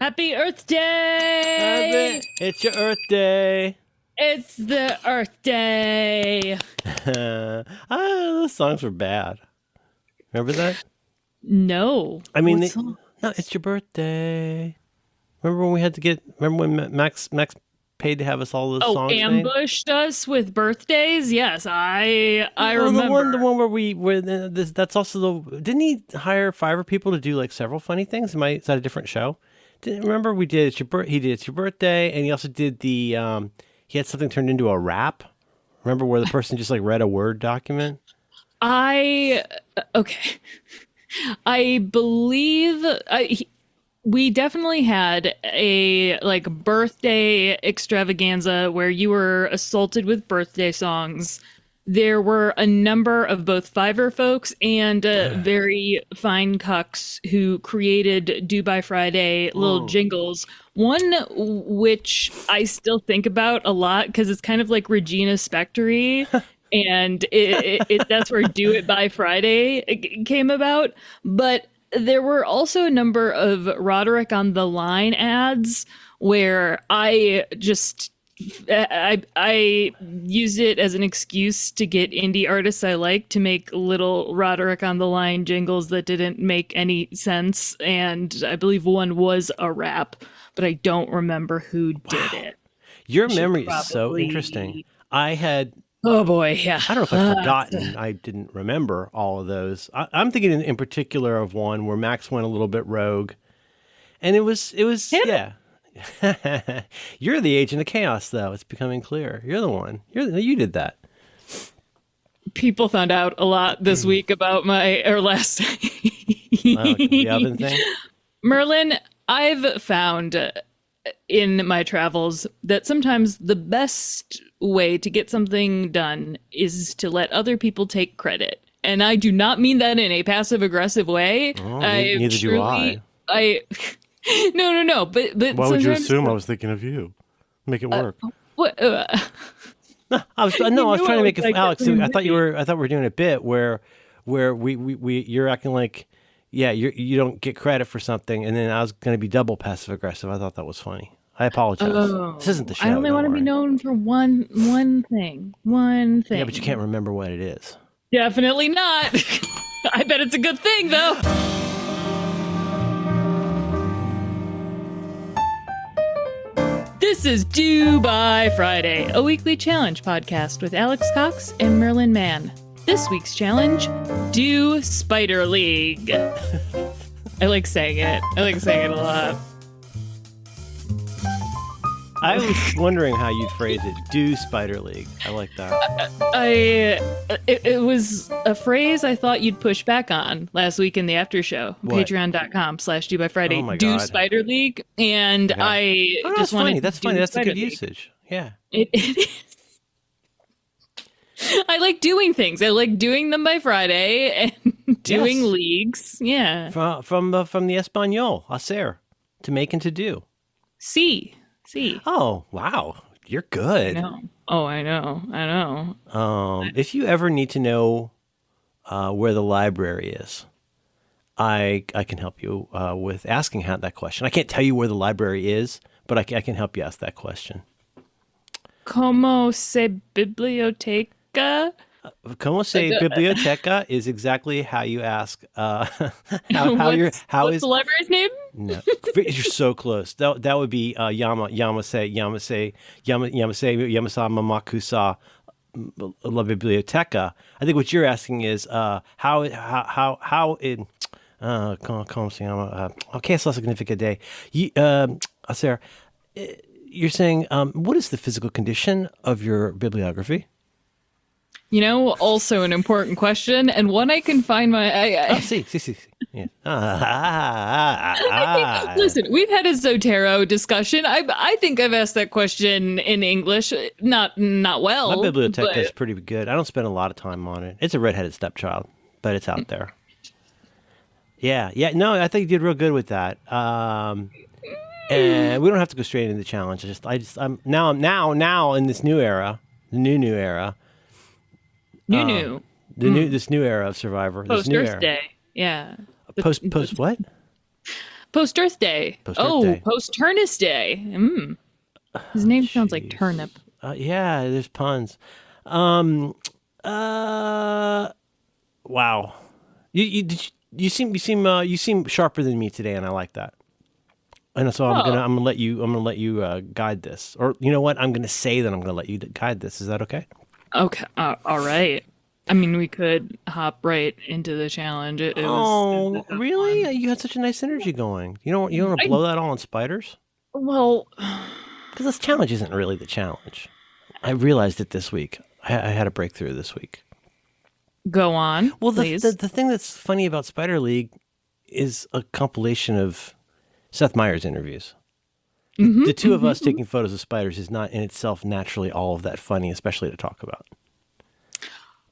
Happy Earth Day! It's your Earth Day. It's the Earth Day. Those songs were bad. Remember that? No. I mean, What song? no, it's your birthday. Remember when we had to get? Remember when Max paid to have us all those songs made? Ambushed us with birthdays? Yes, I remember. The one where that's also the. Didn't he hire Fiverr people to do like several funny things? Is that a different show? Remember we did he did It's Your Birthday, and he also did the he had something turned into a rap. Remember where the person just like read a Word document? Okay. I believe we definitely had a like birthday extravaganza where you were assaulted with birthday songs. There were a number of both Fiverr folks and very fine cucks who created Do By Friday little jingles. One which I still think about a lot because it's kind of like Regina Spektor-y. And that's where Do It By Friday came about. But there were also a number of Roderick on the Line ads where I used it as an excuse to get indie artists I like to make little Roderick on the Line jingles that didn't make any sense. And I believe one was a rap, but I don't remember who did it. Your memory is so interesting. Oh boy, yeah. I don't know if I've forgotten. I didn't remember all of those. I'm thinking in particular of one where Max went a little bit rogue, and it was yeah. You're the agent of chaos, though. It's becoming clear. You're the one. You did that. People found out a lot this week about last. The oven thing. Merlin, I've found in my travels that sometimes the best way to get something done is to let other people take credit. And I do not mean that in a passive aggressive way. Oh, neither do I. No. But why would you assume I was thinking of you? Make it work. What? No, I was trying to make it, Alex. I thought we were doing a bit where you're acting like, yeah, you don't get credit for something, and then I was going to be double passive aggressive. I thought that was funny. I apologize. This isn't the show. I only want to be known for one thing. One thing. Yeah, but you can't remember what it is. Definitely not. I bet it's a good thing, though. This is Do By Friday, a weekly challenge podcast with Alex Cox and Merlin Mann. This week's challenge, Do Spider League. I like saying it. A lot. I was wondering how you'd phrase it. Do Spider League. I like that. It was a phrase I thought you'd push back on last week in the after show. Patreon.com/DoByFriday. Oh my Do God. Spider League. And Okay. That's funny. That's funny. That's a good League. usage. Yeah. It is. I like doing things. I like doing them by Friday and doing leagues. Yeah. From the Espanol, hacer, to make and to do. See. Oh, wow. You're good. No. Oh, I know. If you ever need to know where the library is, I can help you with asking that question. I can't tell you where the library is, but I can help you ask that question. Como se biblioteca? Como se biblioteca is exactly how you ask. What's the library's name? No, you're so close. That would be Yamasama Makusa La Biblioteca. I think what you're asking is how in como se llama? Okay, it's a significant day. Sarah, you're saying what is the physical condition of your bibliography? Also an important question, and one I can find See. Yeah. Listen, we've had a Zotero discussion. I think I've asked that question in English, not well. My biblioteca is pretty good. I don't spend a lot of time on it. It's a redheaded stepchild, but it's out there. Yeah. No, I think you did real good with that. And we don't have to go straight into the challenge. I'm now in this new era, the new era. This new era of Survivor. Post Earth Day. Yeah. Post what? Post Earth Day. Post Earth Oh, Day. post Turnus Day. His Oh, name sounds like jeez. turnip. Yeah, there's puns. Um, uh, wow. You seem sharper than me today, and I like that. And so Oh, I'm gonna let you guide this, or you know what? I'm gonna say that I'm gonna let you guide this. Is that okay? okay. All right. I mean, we could hop right into the challenge. It was a Oh, tough one. really? You had such a nice energy going. You don't want to I blow that all on spiders? well, Because this challenge isn't really the challenge. I realized it this week. I had a breakthrough this week. go on, Well, please. the thing that's funny about Spider League is a compilation of Seth Meyers interviews. The two of us taking photos of spiders is not in itself naturally all of that funny, especially to talk about.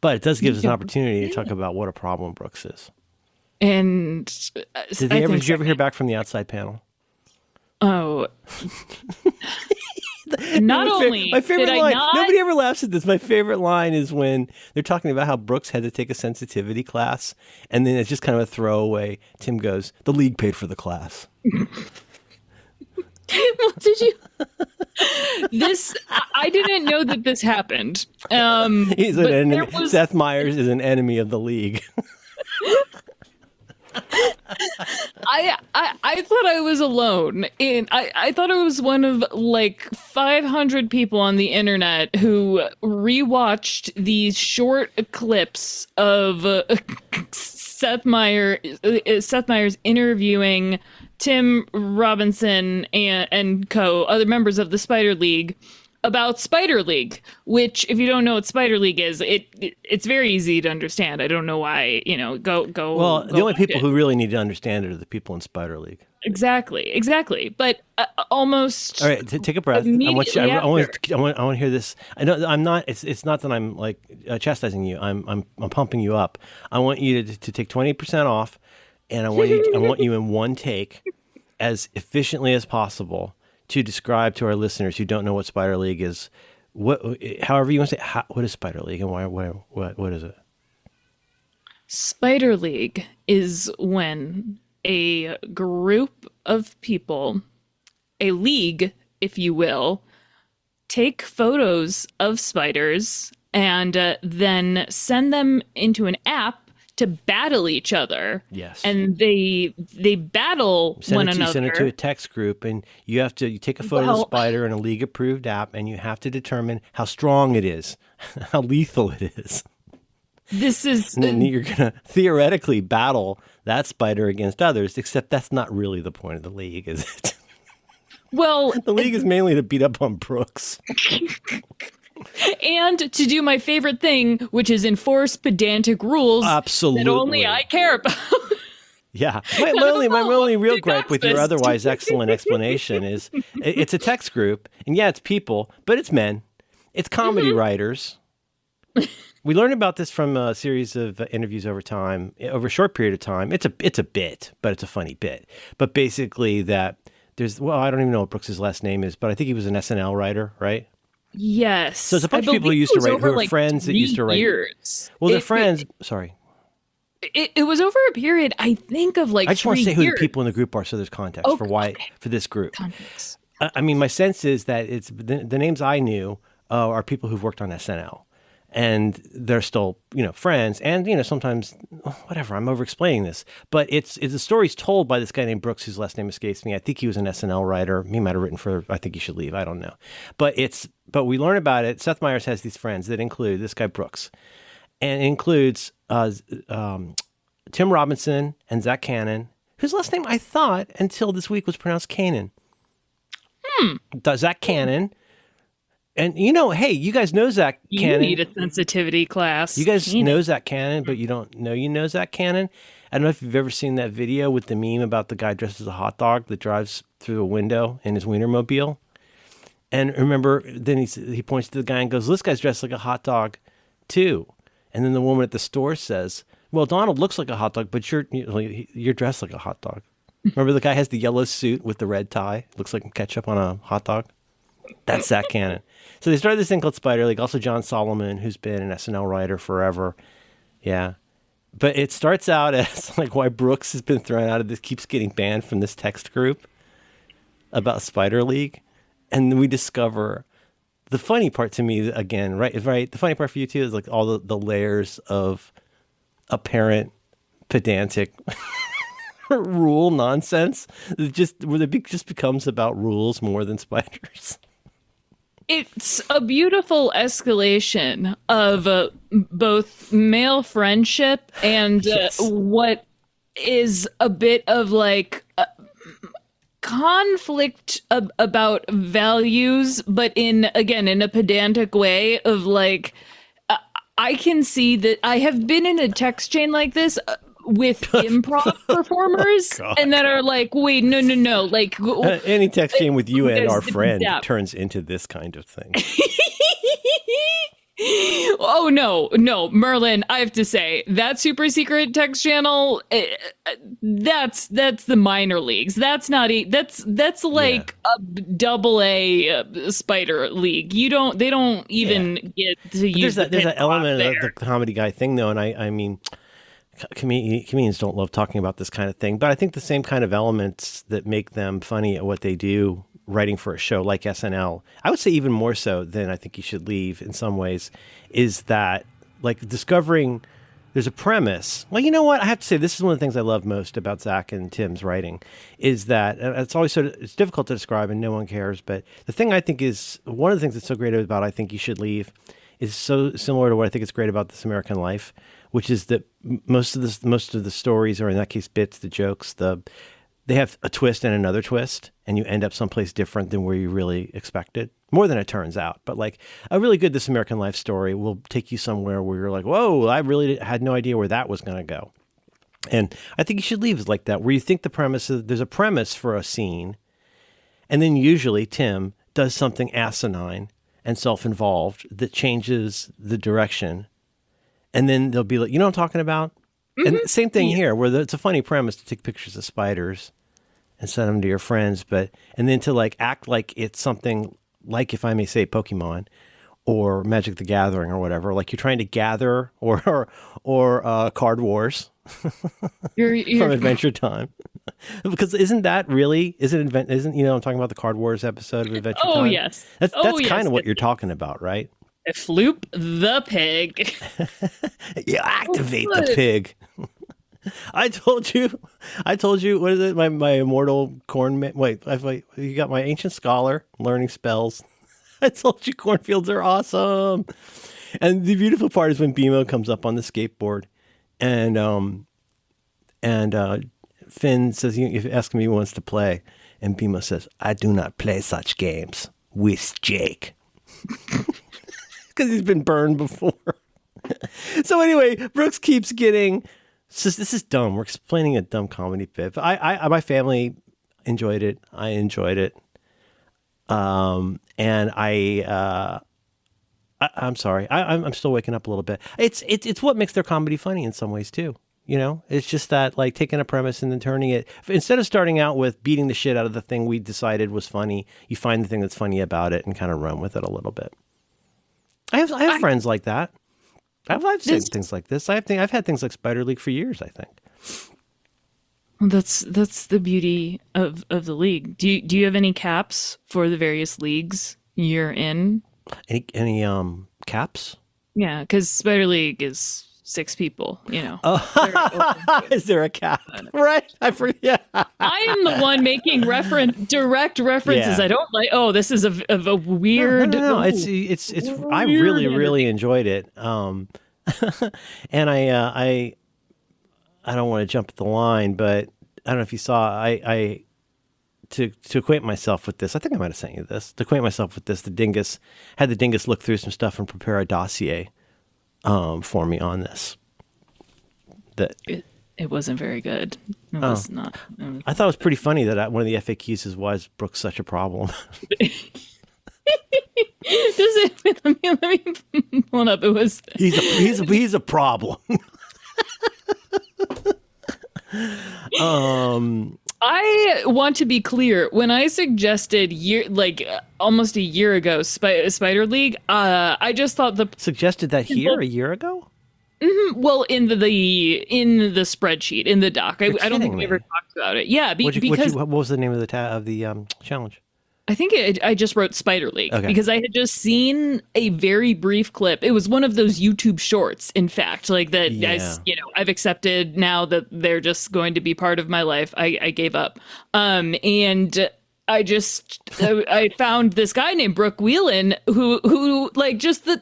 But it does give us an Yeah. opportunity to talk about what a problem Brooks is. And I think Did you ever hear second. back from the outside panel? Oh, not My only did favorite I line. not. Nobody ever laughs at this. My favorite line is when they're talking about how Brooks had to take a sensitivity class, and then it's just kind of a throwaway. Tim goes, "The league paid for the class." Well, did you? I didn't know that this happened. He's an But there enemy. was. Seth Meyers is an enemy of the league. I thought I was alone, and I thought I was one of like 500 people on the internet who rewatched these short clips of Seth Meyers interviewing Tim Robinson and other members of the Spider League about Spider League, which if you don't know what Spider League is, it's very easy to understand. I don't know why, Well, the go only watch people it. who really need to understand it are the people in Spider League. Exactly. But All almost right, take a breath. I want you. immediately after. I want to hear this. I know I'm not. It's not that I'm like chastising you. I'm pumping you up. I want you to take 20% off, and I want you in one take, as efficiently as possible, to describe to our listeners who don't know what Spider League is. However you want to say, what is Spider League and why? What is it? Spider League is when a group of people, a league, if you will, take photos of spiders and then send them into an app to battle each other. Yes. And they battle one Send it to a another. text group, and you take a photo of the Well, spider in a league approved app, and you have to determine how strong it is, how lethal it is. this is And then you're going to theoretically battle that spider against others, except that's not really the point of the league, is it? well, The league is mainly to beat up on Brooks. and to do my favorite thing, which is enforce pedantic rules that only I Absolutely. care about. Yeah. My Oh, only real do gripe with your Knoxfest. otherwise excellent explanation is it's a text group, and yeah, it's people, but it's men. It's comedy writers. We learned about this from a series of interviews over time, over a short period of time. It's a bit, but it's a funny bit. But basically, that I don't even know what Brooks's last name is, but I think he was an SNL writer, right? So it's Yes, a I bunch of people who believe used it to was write, who over are like friends that used to write. 3 years. Well, they're friends. Sorry, It was over a period, I think, of like I just want to three say who the years. people in the group are, so there's context Oh, for why okay. for this group. Context. I mean, my sense is that it's the names I knew are people who've worked on SNL, and they're still friends, and sometimes whatever. I'm over explaining this, but it's the story's told by this guy named Brooks, whose last name escapes me. I think he was an SNL writer. He might have written for I Think You Should Leave. I don't know, but we learn about it. Seth Meyers has these friends that include this guy Brooks, and it includes Tim Robinson and Zach Cannon, whose last name I thought until this week was pronounced Cannon. Zach Cannon. And hey, you guys know Zach You Cannon. need a sensitivity class. You guys Keenan. know Zach Cannon, but you don't know Zach Cannon. I don't know if you've ever seen that video with the meme about the guy dressed as a hot dog that drives through a window in his Wienermobile. And remember, then he points to the guy and goes, "This guy's dressed like a hot dog, too." And then the woman at the store says, "Well, Donald looks like a hot dog, but you're dressed like a hot dog." Remember, the guy has the yellow suit with the red tie, looks like ketchup on a hot dog. That's Zach Cannon. So they started this thing called Spider League. Also, John Solomon, who's been an SNL writer forever. Yeah. But it starts out as like why Brooks has been thrown out of this, keeps getting banned from this text group about Spider League, and then we discover the funny part to me again, right? Right. The funny part for you too is like all the layers of apparent pedantic rule nonsense. It just where just becomes about rules more than spiders. It's a beautiful escalation of both male friendship and Yes. what is a bit of like conflict about values, but in again in a pedantic way of like I can see that I have been in a text chain like this with improv performers and God. that are like, wait, no, no, no, like Any text chain with you and there's our friend depth. turns into this kind of thing. Oh no, no, Merlin, I have to say that super secret text channel that's the minor leagues. That's not that's Yeah. like a double A spider league. You don't they don't Yeah. even get to But use the there's pin that off element of the there. comedy guy thing though, and I mean comedians don't love talking about this kind of thing, but I think the same kind of elements that make them funny at what they do, writing for a show like SNL, I would say even more so than I think you should leave in some ways, is that like discovering there's a premise. Well, you know what? I have to say this is one of the things I love most about Zach and Tim's writing is that and it's always it's difficult to describe and no one cares. But the thing I think is one of the things that's so great about I think you should leave is so similar to what I think is great about This American Life, which is that most of the stories, or in that case, bits, the jokes, they have a twist and another twist, and you end up someplace different than where you really expected. More than it turns out, but like a really good This American Life story will take you somewhere where you're like, "Whoa, I really had no idea where that was going to go." And I think you should leave it like that, where you think there's a premise for a scene, and then usually Tim does something asinine and self-involved that changes the direction. And then they'll be like, you know what I'm talking about? And same thing Yeah. here, where it's a funny premise to take pictures of spiders and send them to your friends, and then to like act like it's something like, if I may say, Pokemon or Magic the Gathering or whatever, like you're trying to gather or Card Wars You're from Adventure Time. Because isn't I'm talking about the Card Wars episode of Adventure oh Time? yes. That's Oh kind yes. of what you're talking about, right? Floop the pig. You activate the Good. pig. I told you, what is it? My immortal wait, you got my ancient scholar learning spells. I told you cornfields are awesome. And the beautiful part is when BMO comes up on the skateboard and, Finn says, if asking me who wants to play. And BMO says, I do not play such games with Jake. Because he's been burned before. So anyway, Brooks keeps getting. This is dumb. We're explaining a dumb comedy bit, but my family enjoyed it. I enjoyed it, and I'm sorry. I'm still waking up a little bit. It's what makes their comedy funny in some ways too. You know, it's just that like taking a premise and then turning it instead of starting out with beating the shit out of the thing we decided was funny. You find the thing that's funny about it and kind of run with it a little bit. I have friends like that. I've said This things like this. I've had things like Spider League for years. I think. that's the beauty of the league. Do you have any caps for the various leagues you're in? Any caps? Yeah, because Spider League is 6 people. You know, very Oh, open. is there a cap? Right, I forget. I am the one making direct references. Yeah. I don't like. Oh, this is a No, weird. no, no. Ooh, It's. I weird really energy. enjoyed it. And I don't want to jump at the line, but I don't know if you saw. I to acquaint myself with this. I think I might have sent you this. To acquaint myself with this, the dingus look through some stuff and prepare a dossier for me on this. That It wasn't very good. It oh, was not. I thought it was pretty funny that one of the FAQs is why is Brooks such a problem? Let me pull it up. It was. He's a problem. I want to be clear. When I suggested almost a year ago, Spider League, I just thought the Suggested that here a year ago. Well, in the spreadsheet in the doc, You're I don't think kidding we ever me. talked about it. Yeah, because What was the name of the challenge? I think I just wrote Spider Leak Okay. because I had just seen a very brief clip. It was one of those YouTube shorts, in fact, like that. Yeah. I've accepted now that they're just going to be part of my life. I gave up, and I found this guy named Brooke Wheelan who like just the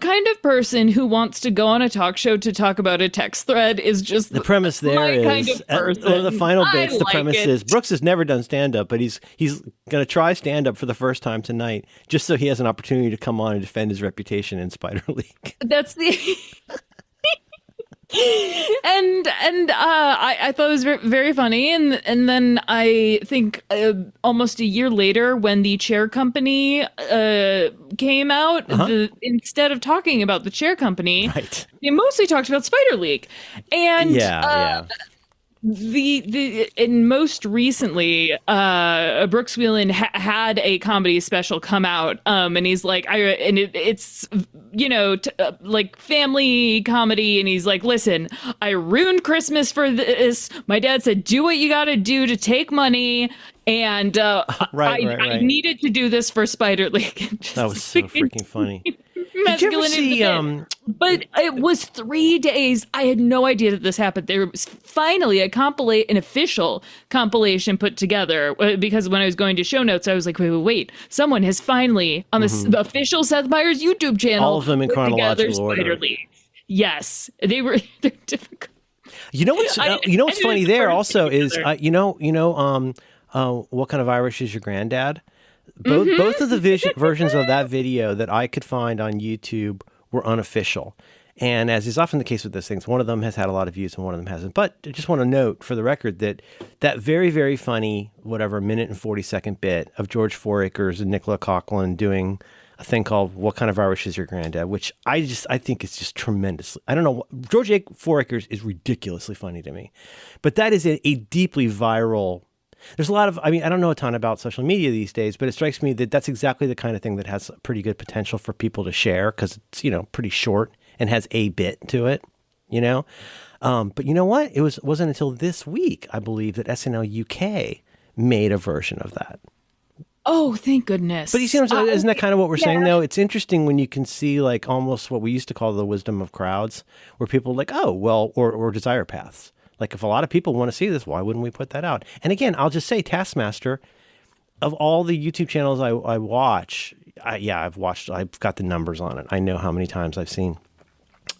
kind of person who wants to go on a talk show to talk about a text thread is just The premise there my kind is of one of the person. final I bits. The like premise it. is Brooks has never done stand up, but he's going to try stand up for the first time tonight, just so he has an opportunity to come on and defend his reputation in Spider League. That's the and I thought it was very, very funny, and then I think almost a year later when the chair company came out, instead of talking about the chair company, Right. they mostly talked about Spider League, and Yeah. Yeah. the and most recently Brooks Wheelan had a comedy special come out, and he's like it's like family comedy, and he's like, listen, I ruined Christmas for this. My dad said do what you got to do to take money, and Right. Right. I Right. needed to do this for Spider League. That was so freaking funny. Did you ever Masculine see? but it was 3 days. I had no idea that this happened. There was finally an official compilation put together, because when I was going to show notes, I was like, wait. Someone has finally, on the official Seth Meyers YouTube channel, All of them in put together chronological order. Spider League. Yes, they're difficult. You know what's I funny didn't there put it also is together. what kind of Irish is your granddad? Both of the versions of that video that I could find on YouTube were unofficial. And as is often the case with those things, one of them has had a lot of views and one of them hasn't. But I just want to note for the record that that very, very funny, whatever, minute and 40-second bit of George Fouracres and Nicola Coughlan doing a thing called What Kind of Irish is Your Granddad, which I think is just tremendously. I don't know. George Fouracres is ridiculously funny to me. But that is a deeply viral. There's a lot of, I don't know a ton about social media these days, but it strikes me that that's exactly the kind of thing that has pretty good potential for people to share because it's, pretty short and has a bit to it, But you know what? Wasn't until this week, I believe, that SNL UK made a version of that. Oh, thank goodness. But you see what I'm saying? Isn't that kind of what we're saying, yeah. though? It's interesting when you can see, like, almost what we used to call the wisdom of crowds, where people are like, oh, well, or desire paths. Like, if a lot of people want to see this, why wouldn't we put that out? And again, I'll just say Taskmaster, of all the YouTube channels I watch, I've got the numbers on it. I know how many times I've seen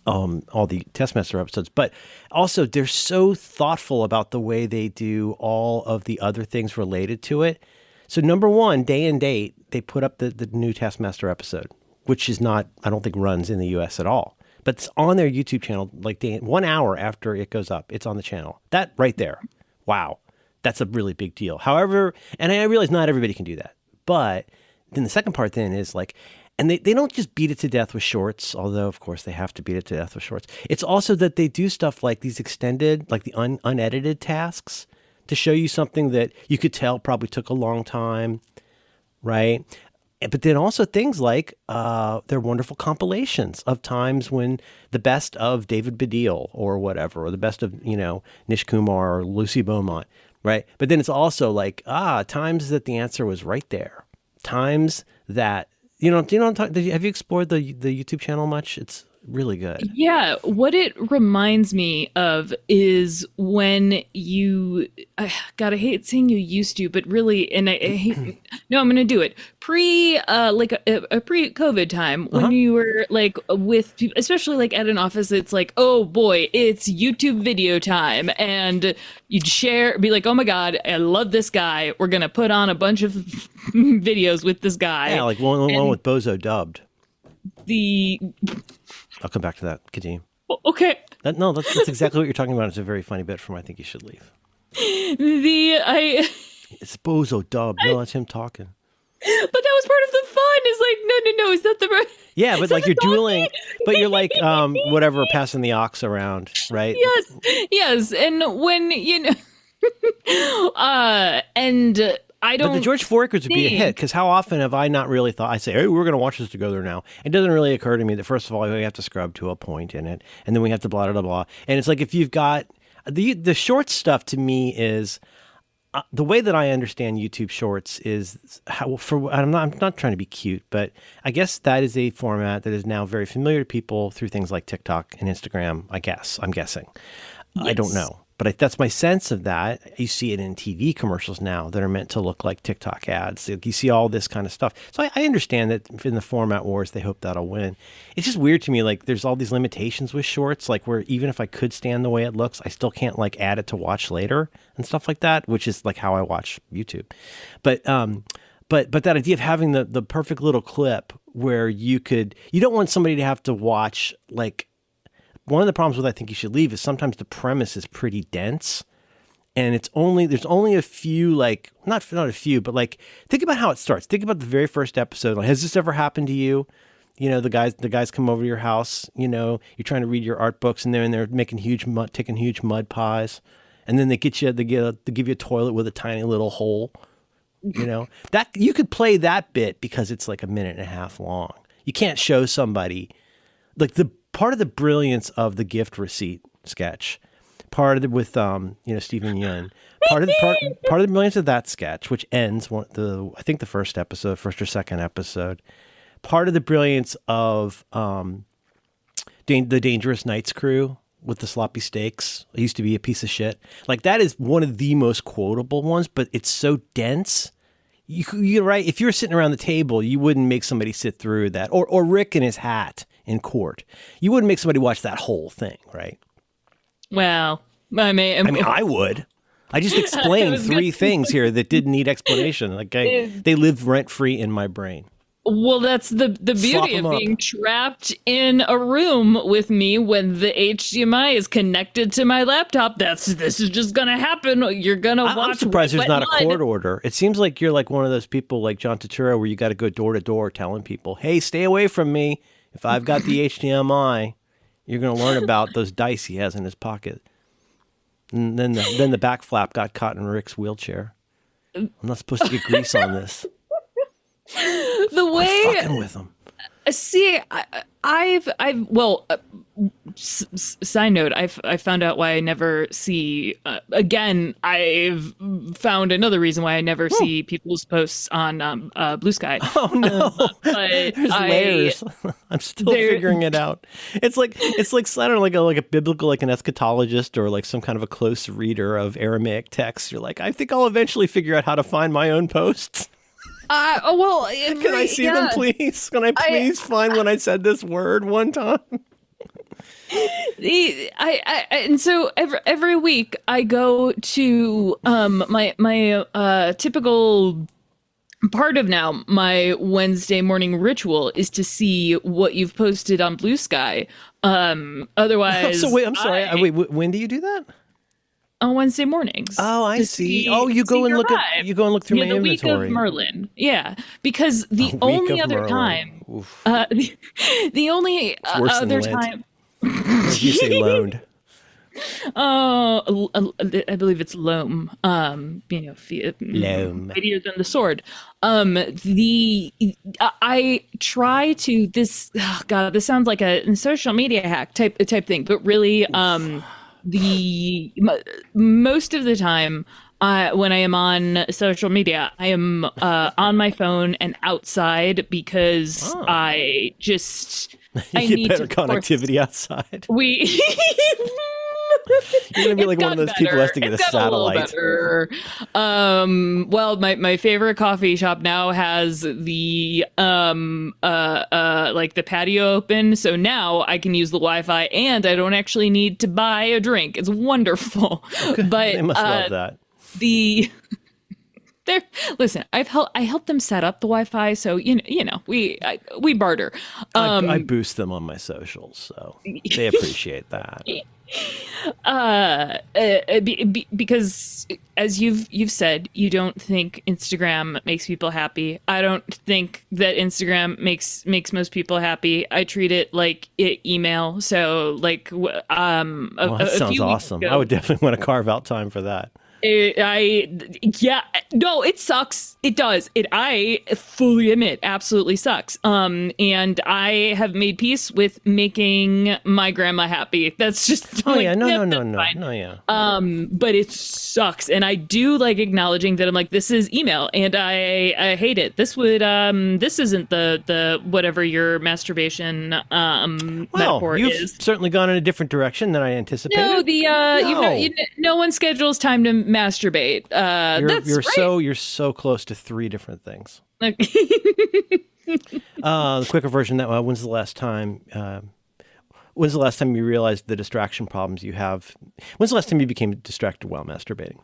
all the Taskmaster episodes. But also, they're so thoughtful about the way they do all of the other things related to it. So number one, day and date, they put up the new Taskmaster episode, which is not, I don't think runs in the US at all. But it's on their YouTube channel, like 1 hour after it goes up. It's on the channel. That right there. Wow. That's a really big deal. However, and I realize not everybody can do that. But then the second part then is like, and they don't just beat it to death with shorts, although, of course, they have to beat it to death with shorts. It's also that they do stuff like these extended, like the unedited tasks to show you something that you could tell probably took a long time, right? But then also things like their wonderful compilations of times when the best of David Baddiel or whatever, or the best of, Nish Kumar or Lucy Beaumont, right? But then it's also like, times that the answer was right there. Times that, have you explored the YouTube channel much? It's really good. Yeah, what it reminds me of is when God, I hate saying you used to, but really, and I hate, no, I'm going to do it. Like a pre-COVID time when you were like with people, especially like at an office, it's like, oh boy, it's YouTube video time. And you'd be like, oh my God, I love this guy. We're going to put on a bunch of videos with this guy. Yeah, like one with Bozo dubbed. The I'll come back to that. Continue. Okay. That's exactly what you're talking about. It's a very funny bit from I Think You Should Leave. It's Bozo Dub. No, that's him talking. But that was part of the fun. Is like, no. Is that the Yeah, but like you're dueling, but you're like whatever, passing the ox around, right? Yes. And when and I But the don't George Foraker's would be a hit think. because how often have I not really thought, I say, hey, we're going to watch this together now. It doesn't really occur to me that, first of all, we have to scrub to a point in it, and then we have to blah, blah, blah. And it's like if you've got the short stuff to me is the way that I understand YouTube Shorts is how, I'm not trying to be cute, but I guess that is a format that is now very familiar to people through things like TikTok and Instagram. I'm guessing. I don't Yes. know. But that's my sense of that. You see it in TV commercials now that are meant to look like TikTok ads. You see all this kind of stuff. So I understand that in the format wars, they hope that'll win. It's just weird to me. Like there's all these limitations with shorts, like where even if I could stand the way it looks, I still can't like add it to watch later and stuff like that, which is like how I watch YouTube. But that idea of having the perfect little clip where you don't want somebody to have to watch like, one of the problems with I think you should leave is sometimes the premise is pretty dense, and there's only a few, like not a few, but like think about how it starts. Think about the very first episode. Like, has this ever happened to you? You know, the guys come over to your house. You know, you're trying to read your art books, and they're making taking huge mud pies, and then they give you a toilet with a tiny little hole. You know, that you could play that bit because it's like a minute and a half long. You can't show somebody like the part of the brilliance of the gift receipt sketch, part of it with Stephen Yun, part of the brilliance of that sketch, which ends I think the first or second episode, part of the brilliance of the Dangerous Nights crew with the sloppy steaks. It used to be a piece of shit. Like that is one of the most quotable ones, but it's so dense. You're right. If you were sitting around the table, you wouldn't make somebody sit through that, or Rick in his hat in court. You wouldn't make somebody watch that whole thing, right? Well, I would. I just explained three things here that didn't need explanation. Like they live rent free in my brain. Well, that's the Slop beauty of 'em up. being trapped in a room with me when the HDMI is connected to my laptop. This is just gonna happen. You're gonna watch. I'm surprised there's Wet not a Mud. court order. It seems like you're like one of those people like John Turturro where you got to go door to door telling people, "Hey, stay away from me. If I've got the HDMI, you're going to learn about those dice he has in his pocket." And then the back flap got caught in Rick's wheelchair. I'm not supposed to get grease on this. The I'm way, fucking with him. see, side note, I found out why I never see. Again, I've found another reason why I never see people's posts on Blue Sky. Oh no, But there's layers. I'm still figuring it out. It's like I don't know, like a biblical, like an eschatologist or like some kind of a close reader of Aramaic texts. You're like, I think I'll eventually figure out how to find my own posts. Can I see them, please? Can I please find when I said this word one time? And so every week I go to my typical part of now my Wednesday morning ritual is to see what you've posted on Blue Sky. Otherwise, So wait, I'm sorry. Wait, when do you do that? on Wednesday mornings. Oh, I to see. Oh, you go and your look at vibe. through my the inventory. week of Merlin. Yeah, because the week only of other Merlin. time, Oof. the only worse than other Lent. time. Did you say loaned? Oh, I believe it's loam. Loam. Mightier than the sword. I try to this. Oh God, this sounds like a social media hack type thing, but really, most of the time, when I am on social media, I am on my phone and outside because I just I You get need better to force- connectivity outside. We. You're gonna be like It's one of those gotten people who has to better. get a It's gotten little satellite. better. Well, my favorite coffee shop now has the like the patio open, so now I can use the Wi-Fi and I don't actually need to buy a drink. It's wonderful. But They must love that. listen, I helped them set up the Wi-Fi, so you know we barter. I boost them on my socials, so they appreciate that. Because as you've said, you don't think Instagram makes people happy. I don't think that Instagram makes most people happy. I treat it like email. So like Well, that sounds awesome. I would definitely want to carve out time for that. Yeah, no, it sucks. It does. I fully admit, absolutely sucks. And I have made peace with making my grandma happy. That's just Oh yeah, like, no, yep, no, no, that's no, fine. no, yeah. But it sucks, and I do like acknowledging that I'm like, this is email, and I hate it. This isn't the whatever your masturbation Well, metaphor you've is. certainly gone in a different direction than I No, anticipated. the No, no one schedules time to masturbate. That's you're so close to three different things. right. The quicker version that when's the last time? When's the last time you realized the distraction problems you have? When's the last time you became distracted while masturbating?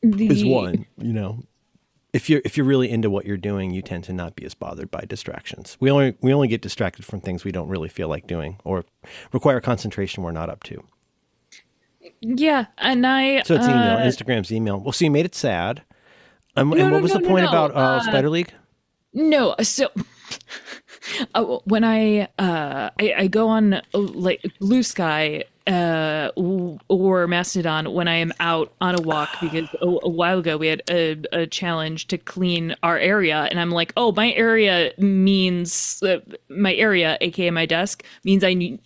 Is the one, you know. If you're really into what you're doing, you tend to not be as bothered by distractions. We only get distracted from things we don't really feel like doing or require concentration we're not up to. Yeah, and I So it's email. Instagram's email. Well, so you made it sad. no And no what was no the no point no about Spider League? no so when I go on like Blue Sky or Mastodon when I am out on a walk because a while ago we had a challenge to clean our area and I'm like, oh, my area means my area, aka my desk, means I need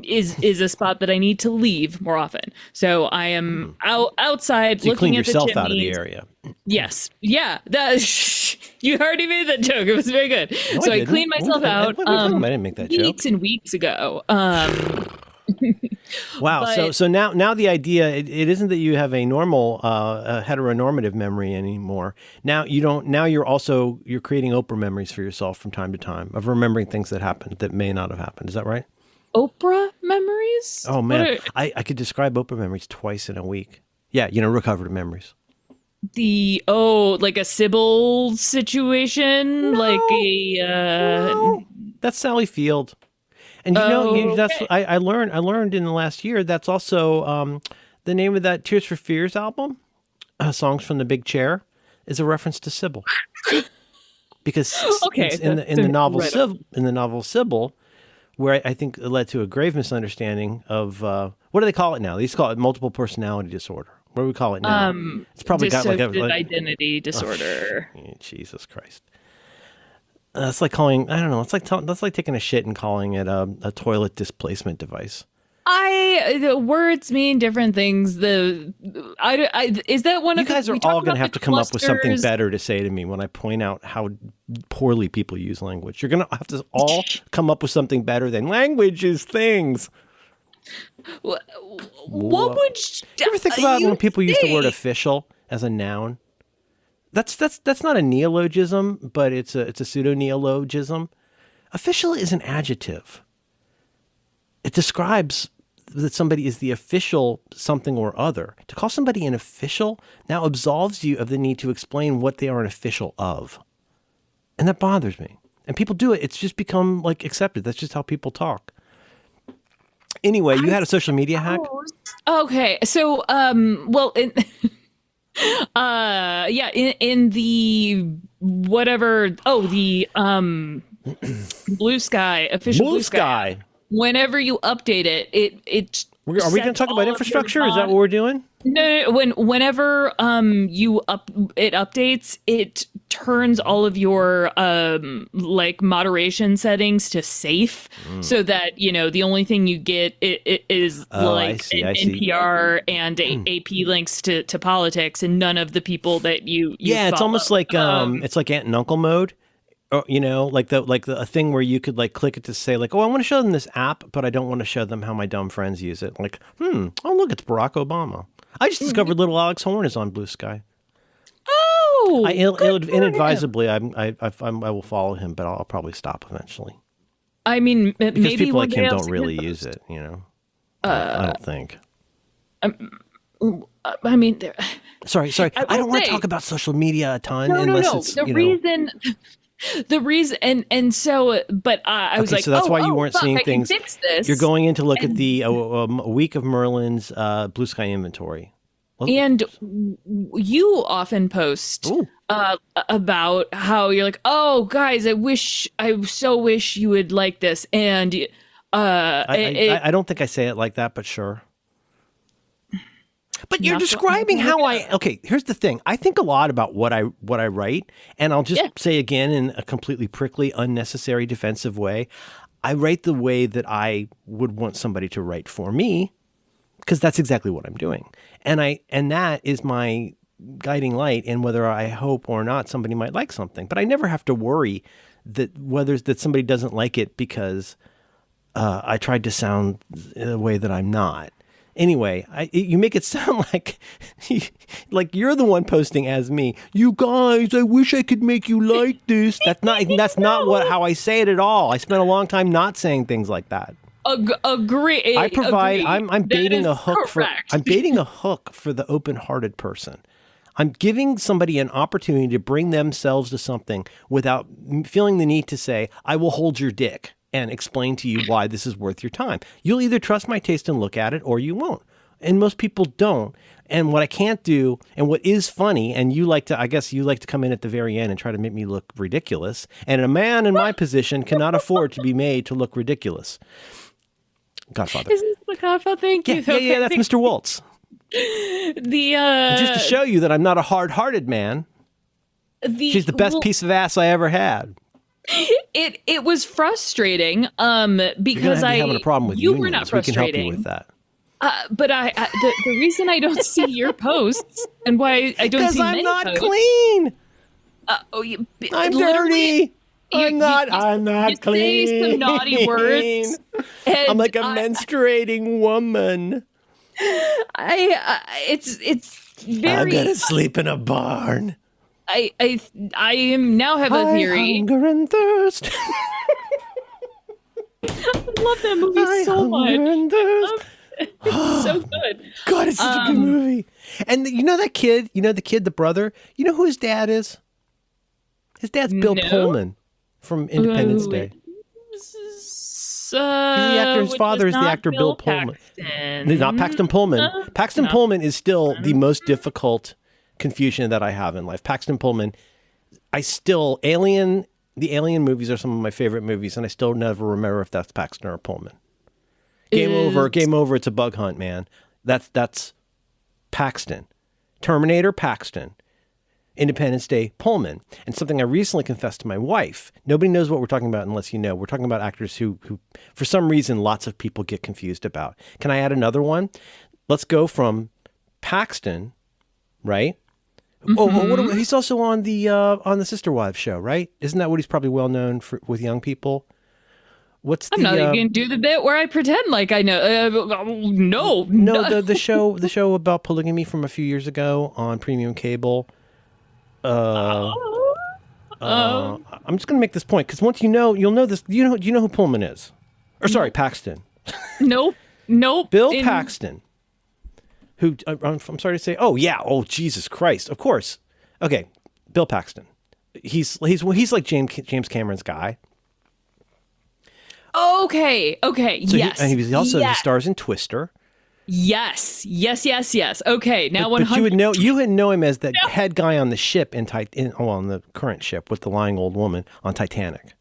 is a spot that I need to leave more often. So I am outside So you cleaned looking at the yourself out of the chimneys. area. Yes. Yeah. That you already made that joke. It was very good. No, I So I didn't. cleaned myself out What are you talking about? I didn't make that joke. weeks and weeks ago. Wow. So But so now the idea it isn't that you have a normal heteronormative memory anymore. Now you don't. Now you're creating Oprah memories for yourself from time to time of remembering things that happened that may not have happened. Is that right? Oprah memories? Oh What man, are I could describe Oprah memories twice in a week. Yeah, recovered memories. like a Sybil situation? Like No, a no, that's Sally Field. And that's okay. I learned. I learned in the last year. That's also the name of that Tears for Fears album, Songs from the Big Chair, is a reference to Sybil because Okay, in that's the novel incredible. Sybil, where I think it led to a grave misunderstanding of what do they call it now? They used to call it multiple personality disorder. What do we call it now? It's probably got Dissociative identity oh, disorder. Jesus Christ. It's like calling, I don't know, that's like taking a shit and calling it a toilet displacement device. The words mean different things. Is that one You of the guys are we all talked going about to the have to come up with something clusters? better to say to me when I point out how poorly people use language. You're going to have to all come up with something better than language is things. What Whoa. would You ever think about you when people use the word say? official as a noun? That's not a neologism, but it's a pseudo neologism. Official is an adjective. It describes that somebody is the official something or other. To call somebody an official now absolves you of the need to explain what they are an official of. And that bothers me. And people do it. It's just become like accepted. That's just how people talk. Anyway, you I had a social media hack? suppose. Okay, so well, yeah, in the whatever, the Blue Sky official Blue Blue Sky app, Sky. whenever you update it, it Are we going to sets talk about all of your infrastructure? Is that what we're doing? no, whenever it updates, it turns all of your like moderation settings to safe, so that the only thing you get it is Oh, I like see. I see. NPR and AP links to politics, and none of the people that you Yeah, it's almost follow. like it's like aunt and uncle mode. Or, like a thing where you could like click it to say like, oh, I want to show them this app, but I don't want to show them how my dumb friends use it. Like, oh look, it's Barack Obama. I just discovered little Alex Horn is on Blue Sky. Oh, good for him. Inadvisedly, I will follow him, but I'll probably stop eventually I mean, because maybe people one like day him I'll don't see really his use post. it. I don't think. I mean, Sorry. I I will don't want to say, talk about social media a ton no, no, unless no. it's The reason, and so, but I was Okay, like, so that's why you oh, weren't fuck, seeing I can things. fix You're this. going in to look at And the a week of Merlin's Blue Sky inventory. Well, and you often post ooh, about how you're like, oh, guys, I so wish you would like this, and I don't think I say it like that, but sure. But you're Not describing going how to. okay, here's the thing. I think a lot about what I write, and I'll just Yeah. say again in a completely prickly, unnecessary, defensive way. I write the way that I would want somebody to write for me, because that's exactly what I'm doing. And that is my guiding light in whether I hope or not somebody might like something. But I never have to worry that somebody doesn't like it because I tried to sound in a way that I'm not. Anyway, you make it sound like you're the one posting as me. You guys, I wish I could make you like this. That's not what how I say it at all. I spent a long time not saying things like that. Agree. I provide. Agree. I'm That baiting is a hook correct. I'm baiting a hook for the open-hearted person. I'm giving somebody an opportunity to bring themselves to something without feeling the need to say, "I will hold your dick and explain to you why this is worth your time." You'll either trust my taste and look at it, or you won't. And most people don't. And what I can't do, and what is funny, and I guess you like to come in at the very end and try to make me look ridiculous. And a man in my position cannot afford to be made to look ridiculous. Godfather. This is the Godfather. Thank you. Yeah, that's Mr. Waltz. The And just to show you that I'm not a hard-hearted man, she's the best piece of ass I ever had. It was frustrating because You're having a problem with you unions. were not We can help frustrating. you with that. But the reason I don't see your posts and why I don't Because see I'm many not posts, clean. I'm literally, dirty. I'm not you clean. say some naughty words. And I'm like a menstruating woman. It's very. I'm gonna sleep in a barn. I am now have a theory. Hunger and thirst. I love that movie so much. Hunger and thirst. It's so good. God, it's such a good movie. And you know that kid? You know the kid, the brother? You know who his dad is? His dad's Bill No. Pullman from Independence Day. He's the actor. His father is the actor Bill Pullman. He's not Paxton Pullman. Paxton Pullman is still the most difficult confusion that I have in life. Paxton Pullman. The Alien movies are some of my favorite movies, and I still never remember if that's Paxton or Pullman. Game over. It's a bug hunt, man. That's Paxton. Terminator, Paxton. Independence Day, Pullman. And something I recently confessed to my wife. Nobody knows what we're talking about unless you know. We're talking about actors who for some reason, lots of people get confused about. Can I add another one? Let's go from Paxton, right? Mm-hmm. He's also on the Sister Wives show, right? Isn't that what he's probably well known for with young people? I'm not even gonna do the bit where I pretend like I know. No. The show about polygamy from a few years ago on premium cable. I'm just gonna make this point because once you'll know this. Do you know who Pullman is? Or sorry, Paxton. Nope. Bill Paxton. Who I'm sorry to say. Oh yeah. Oh Jesus Christ. Of course. Okay, Bill Paxton. He's like James Cameron's guy. Okay. So Yes. He stars in Twister. Yes. Okay. Now 100. But you would know him as the head guy on the ship on the current ship with the lying old woman on Titanic.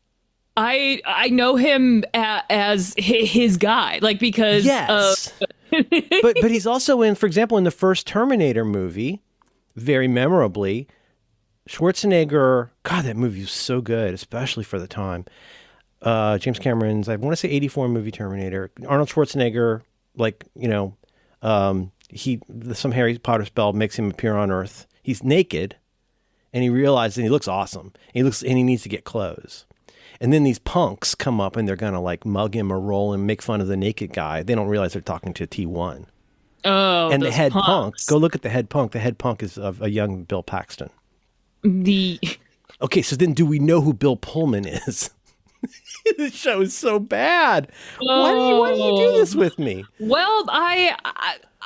I know him as his guy, like because yes. but he's also in, for example, in the first Terminator movie, very memorably, Schwarzenegger. God, that movie was so good, especially for the time. James Cameron's, I want to say 84 movie Terminator. Arnold Schwarzenegger, some Harry Potter spell makes him appear on Earth. He's naked, and he realizes, and he looks awesome. And he needs to get clothes. And then these punks come up, and they're gonna like mug him or roll him, make fun of the naked guy. They don't realize they're talking to T1. Oh, and the head punks. punk. Go look at the head punk. The head punk is of a young Bill Paxton. Okay, so then do we know who Bill Pullman is? This show is so bad. Why do you do this with me? Well, oh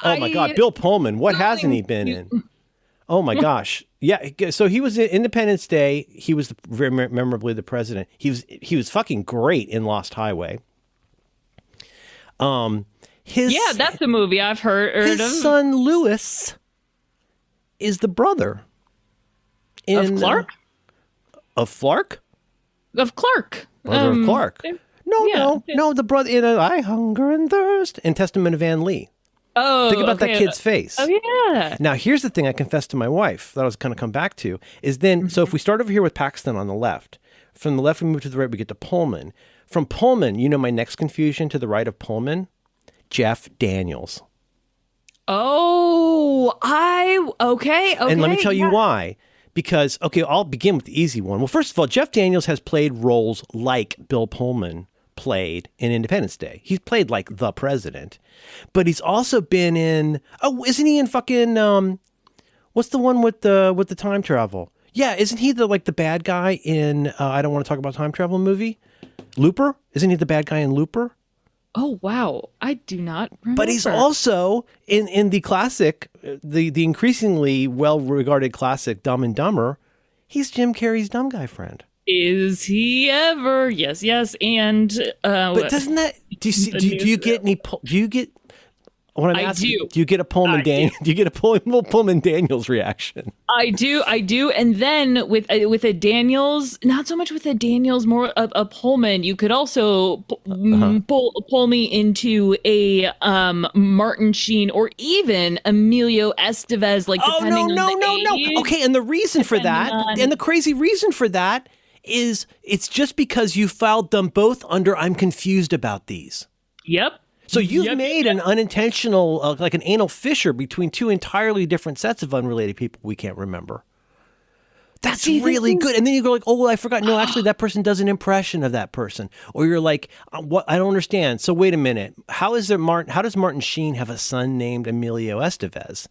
my God, Bill Pullman. What hasn't he been in? Oh my gosh. Yeah. So he was in Independence Day. He was very memorably the president. He was fucking great in Lost Highway. That's a movie I've heard of. His son Lewis is the brother of Clark. Of Flark? Of Clark. Brother of Clark. No, the brother in I Hunger and Thirst and Testament of Anne Lee. Think Oh, about that okay. kid's Oh face. yeah. Now, here's the thing I confessed to my wife that I was going to come back to is then, so if we start over here with Paxton on the left, from the left we move to the right, we get to Pullman. From Pullman, my next confusion to the right of Pullman, Jeff Daniels. Oh, okay, And let me tell you yeah. why. Because, okay, I'll begin with the easy one. Well, first of all, Jeff Daniels has played roles like Bill Pullman played in Independence Day. He's played like the president. But he's also been in, oh, isn't he in fucking, what's the one with the time travel? Yeah, isn't he the bad guy in, I don't want to talk about time travel movie? Looper? Isn't he the bad guy in Looper? Oh wow, I do not But he's remember. also in the classic, the increasingly well regarded classic Dumb and Dumber. He's Jim Carrey's dumb guy friend. Is he ever? Yes, yes, and But doesn't that do you see? the Do you news. get any? Do you get what I'm I asking? do. Do you get a Pullman I do. Dan? Do you get a Pullman Daniels reaction? I do, and then with a Daniels, not so much with a Daniels, more of a Pullman. You could also Uh-huh. pull me into a Martin Sheen or even Emilio Estevez, like Oh no depending on no the no no! age, Okay, and the reason for depending that, on. and the crazy reason for that is it's just because you filed them both under I'm confused about these. Yep. So you've Yep. made an unintentional, like an anal fissure between two entirely different sets of unrelated people we can't remember. That's See, this really is good. And then you go like, oh, well, I forgot. No, actually, that person does an impression of that person. Or you're like, what? I don't understand. So wait a minute. How is there Martin? How does Martin Sheen have a son named Emilio Estevez?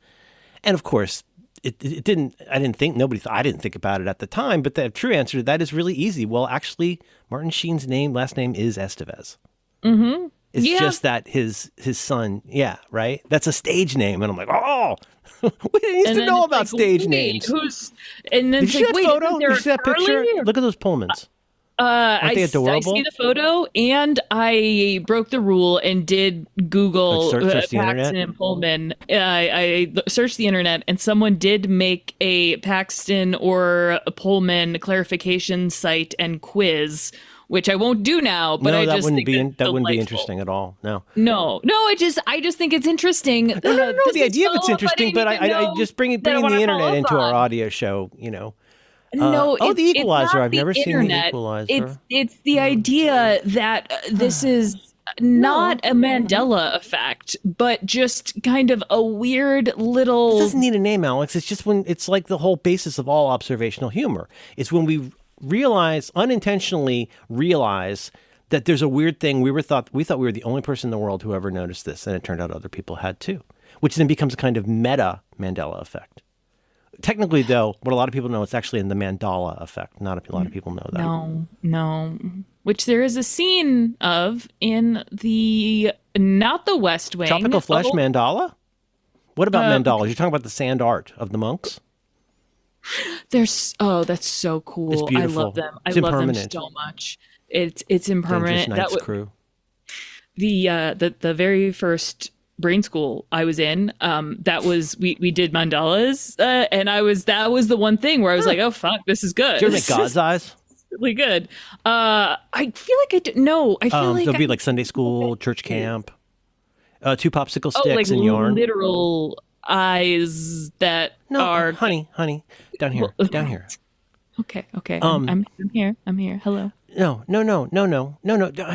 And of course, it didn't. I didn't think nobody. I didn't think about it at the time. But the true answer to that is really easy. Well, actually, Martin Sheen's last name is Estevez. It's yeah. just that his son, yeah, right? That's a stage name. And I'm like, oh, we need And to then know it's about like, stage wait, names. who's? And then Did it's you see like, that wait, photo? isn't Did there you a see that picture? Curly? Look at those Pullmans. Aren't they I see adorable? the photo, and I broke the rule and did Like Google search the internet. Paxton and Pullman. I searched the internet, and someone did make a Paxton or a Pullman clarification site and quiz, which I won't do now. But No, I that just wouldn't think be it's that wouldn't be delightful. interesting at all. No, No, I just think it's interesting. no, no, no, no. Does The this idea of it's follow up? I interesting, didn't but even I know just bringing that I bringing want the to follow internet up into our on. audio show. No, Oh, the it's Equalizer. not I've the never seen the internet. Equalizer. It's the idea that this is not No, a Mandela effect, but just kind of a weird it little. doesn't need a name, Alex. It's just when it's like the whole basis of all observational humor. It's when we unintentionally realize that there's a weird thing. We thought we were the only person in the world who ever noticed this, and it turned out other people had too, which then becomes a kind of meta Mandela effect. Technically, though, what a lot of people know, it's actually in the Mandala effect. Not a lot of people know that. No, which there is a scene of in the not the West Tropical Wing. Flesh Oh, Mandala? What about uh, mandalas? You're talking about the sand art of the monks? there's that's so It's cool. I love beautiful. them. I It's love them impermanent. so much. It's Dangerous impermanent. Knights crew. The very first brain school I was in, that was we did mandalas, and that was the one thing where I was like, oh fuck, this is good. Did you ever make This God's is eyes? really good. I feel like I did, no, I feel like There'll I be like Sunday school, church camp, two popsicle oh like sticks and yarn. literal eyes that No, are honey, down here, down here. okay. I'm here. I'm here. Hello. No.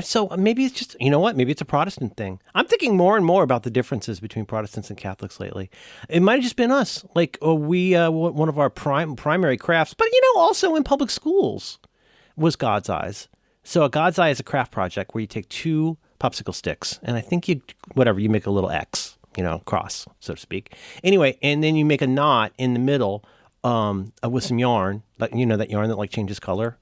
So maybe it's just, you know what? Maybe it's a Protestant thing. I'm thinking more and more about the differences between Protestants and Catholics lately. It might have just been us. Like one of our primary crafts, but also in public schools was God's Eyes. So a God's Eye is a craft project where you take two popsicle sticks and I think you make a little X, cross, so to speak. Anyway, and then you make a knot in the middle with some yarn, like that yarn that like changes color,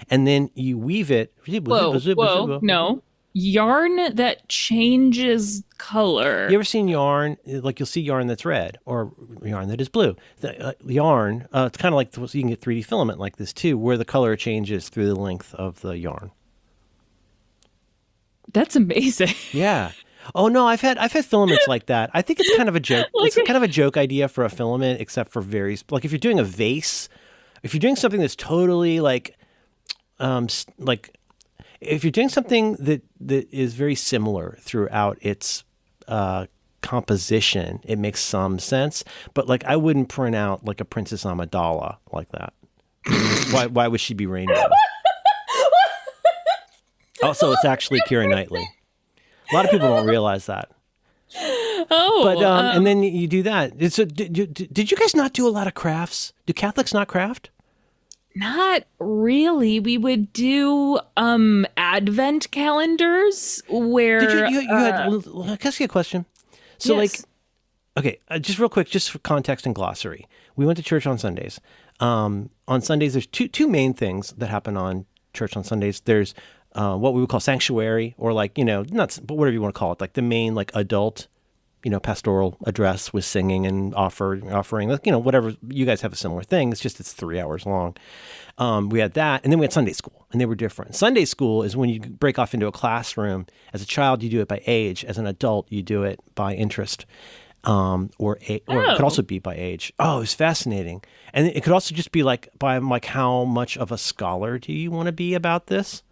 and then you weave it. Whoa, no. Yarn that changes color. You ever seen yarn? Like you'll see yarn that's red or yarn that is blue. The yarn, it's kind of like so you can get 3D filament like this too, where the color changes through the length of the yarn. That's amazing. Yeah. Oh no, I've had filaments like that. I think it's kind of a joke. It's kind of a joke idea for a filament, except for like if you're doing a vase, if you're doing something that's totally like if you're doing something that is very similar throughout its composition, it makes some sense. But like, I wouldn't print out like a Princess Amidala like that. Why would she be rainbow? Also, it's actually Keira Knightley. A lot of people don't realize that. Oh, But and then you do that. So, did you guys not do a lot of crafts? Do Catholics not craft? not really. We would do advent calendars where Did you had? Can I ask you a question? So, like, yes. okay, just real quick, just for context and glossary. We went to church on Sundays. On Sundays, there's two main things that happen on church on Sundays. There's what we would call sanctuary, or like, not, but whatever you want to call it, like the main like adult, pastoral address with singing and offering, like, whatever. You guys have a similar thing. It's just it's 3 hours long. We had that, and then we had Sunday school, and they were different. Sunday school is when you break off into a classroom. As a child, you do it by age. As an adult, you do it by interest. Or it could also be by age. Oh, it was fascinating. And it could also just be like by like how much of a scholar do you want to be about this?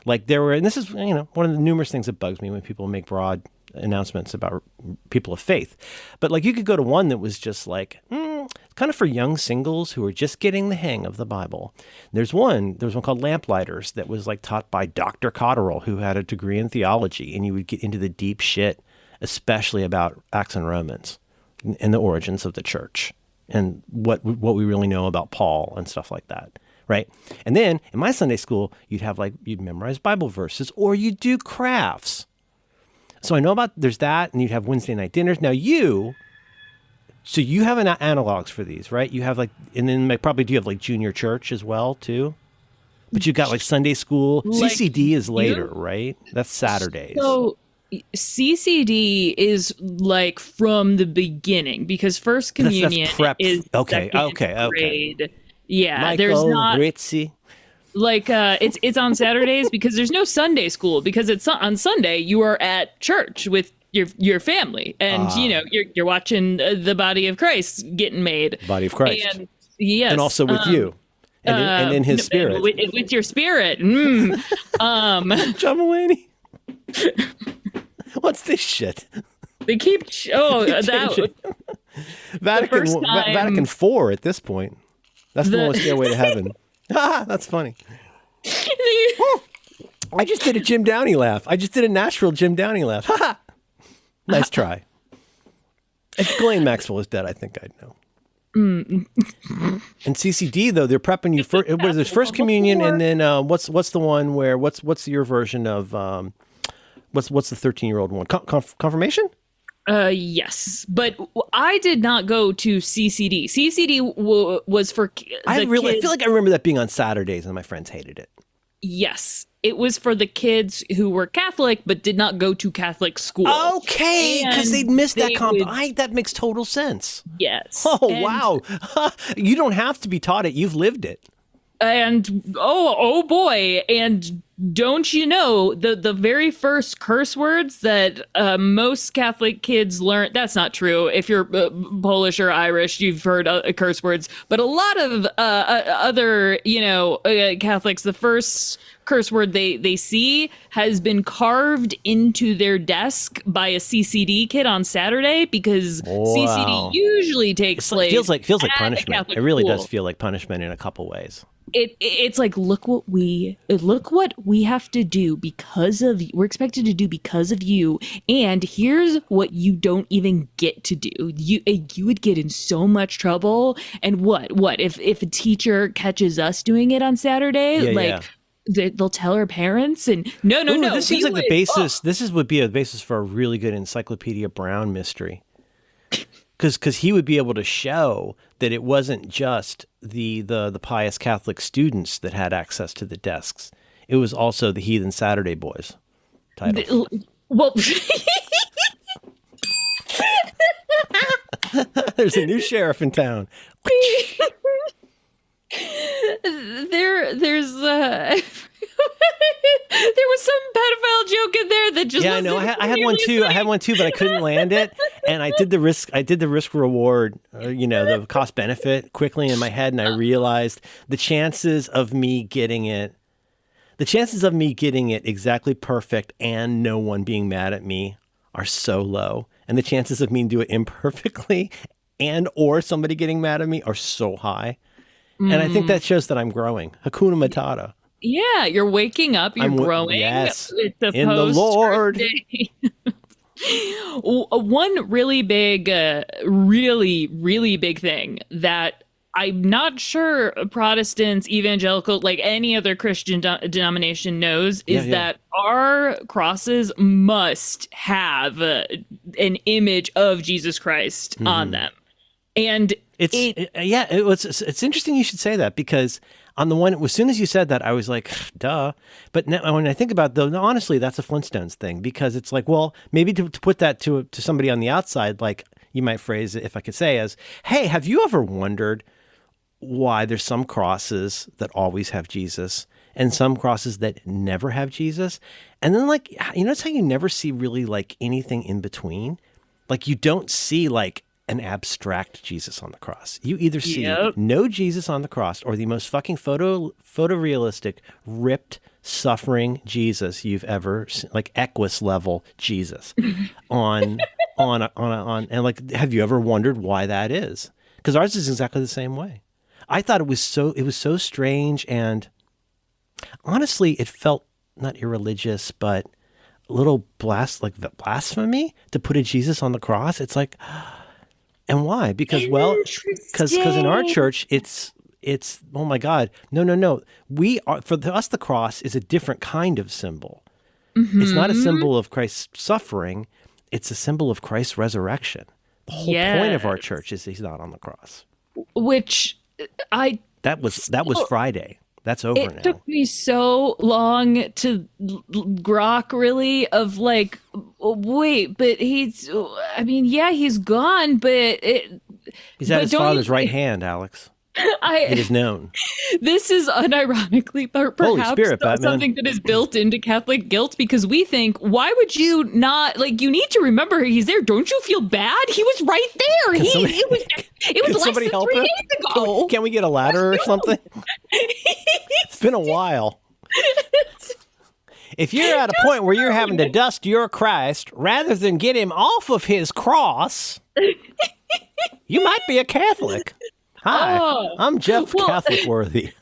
Like there were, and this is, one of the numerous things that bugs me when people make broad announcements about people of faith. But like you could go to one that was just like, kind of for young singles who are just getting the hang of the Bible. There was one called Lamplighters that was like taught by Dr. Cotterill, who had a degree in theology, and you would get into the deep shit, especially about Acts and Romans and the origins of the church and what we really know about Paul and stuff like that, right? And then in my Sunday school, you'd memorize Bible verses or you'd do crafts. So I know there's that, and you'd have Wednesday night dinners. Now you have analogs for these, right? You have and then probably do you have like junior church as well too? But you've got like Sunday school. Like CCD is later, right? That's Saturdays. So CCD is like from the beginning because First Communion that's prep. is second grade. Yeah, Michael, there's not Ritzy. like it's on Saturdays because there's no Sunday school because it's on Sunday you are at church with your family and you're watching the body of Christ getting made. Body of Christ. And yes, and also with you. And in his spirit. With your spirit. John Mulaney. What's this shit? They keep that Vatican IV at this point. That's the one Stairway to Heaven. That's funny. I just did a Jim Downey laugh. I just did a natural Jim Downey laugh. Nice try. If Ghislaine Maxwell is dead, I think I'd know. And CCD though, they're prepping you for what is this, First Communion, and then what's the one where what's your version of what's the 13-year-old one? Confirmation? Yes, but I did not go to CCD. CCD was for kids. I feel like I remember that being on Saturdays, and my friends hated it. Yes, it was for the kids who were Catholic but did not go to Catholic school. Okay, because they'd missed that that makes total sense. Yes. Oh, wow. You don't have to be taught it. You've lived it. And oh boy, and don't you know the very first curse words that most Catholic kids learn? That's not true. If you're Polish or Irish, you've heard curse words, but a lot of other Catholics, the first curse word they see has been carved into their desk by a CCD kid on Saturday because CCD usually takes place. Feels like punishment. It really does feel like punishment in a couple ways. It's like look what we have to do because of we're expected to do because of you, and here's what you don't even get to do. You would get in so much trouble. And what if a teacher catches us doing it on Saturday? They'll tell our parents, and no. This seems like the basis. This would be a basis for a really good Encyclopedia Brown mystery. Because he would be able to show that it wasn't just the pious Catholic students that had access to the desks. It was also the Heathen Saturday Boys title. Well, there's a new sheriff in town. There's there was some pedophile joke in there that just I know. I had one too. I had one too, but I couldn't land it. And I did the risk reward, the cost benefit quickly in my head, and I realized the chances of me getting it exactly perfect and no one being mad at me are so low. and the chances of me doing it imperfectly and or somebody getting mad at me are so high. And I think that shows that I'm growing. Hakuna Matata. Yeah, you're waking up, you're growing. Yes, It's a in the post-Earth Lord. Day. One really big, really big thing that I'm not sure Protestants, evangelical, like any other Christian denomination knows Yeah, is yeah. that our crosses must have an image of Jesus Christ on them. And It's interesting you should say that, because on the one, as soon as you said that, I was like, duh. But now, when I think about it, though, no, honestly, that's a Flintstones thing, because it's like, well, maybe to put that to somebody on the outside, like you might phrase it, if I could say, as, hey, have you ever wondered why there's some crosses that always have Jesus and some crosses that never have Jesus? And then, like, notice how you never see really like anything in between? Like, you don't see like an abstract Jesus on the cross. You either see no Jesus on the cross or the most fucking photorealistic, ripped, suffering Jesus you've ever seen, like Equus level Jesus on and like, have you ever wondered why that is? Because ours is exactly the same way. I thought it was so strange, and honestly, it felt not irreligious, but a little blasphemy to put a Jesus on the cross. It's like, and why? Because in our church, it's oh my God, no. We are, for us, the cross is a different kind of symbol. It's not a symbol of Christ's suffering; it's a symbol of Christ's resurrection. The whole point of our church is he's not on the cross. Which that was Friday. That's over now. It took me so long to grok, really, of like, wait, but he's gone, but he's at his father's right hand, Alex. It is known. This is unironically perhaps something that is built into Catholic guilt, because we think, why would you not, like, you need to remember he's there. Don't you feel bad? He was right there. It was less than 3 days ago. Can we get a ladder or something? It's been a while. If you're at a point where you're having to dust your Christ rather than get him off of his cross, you might be a Catholic. Hi, I'm Jeff Catholic Worthy.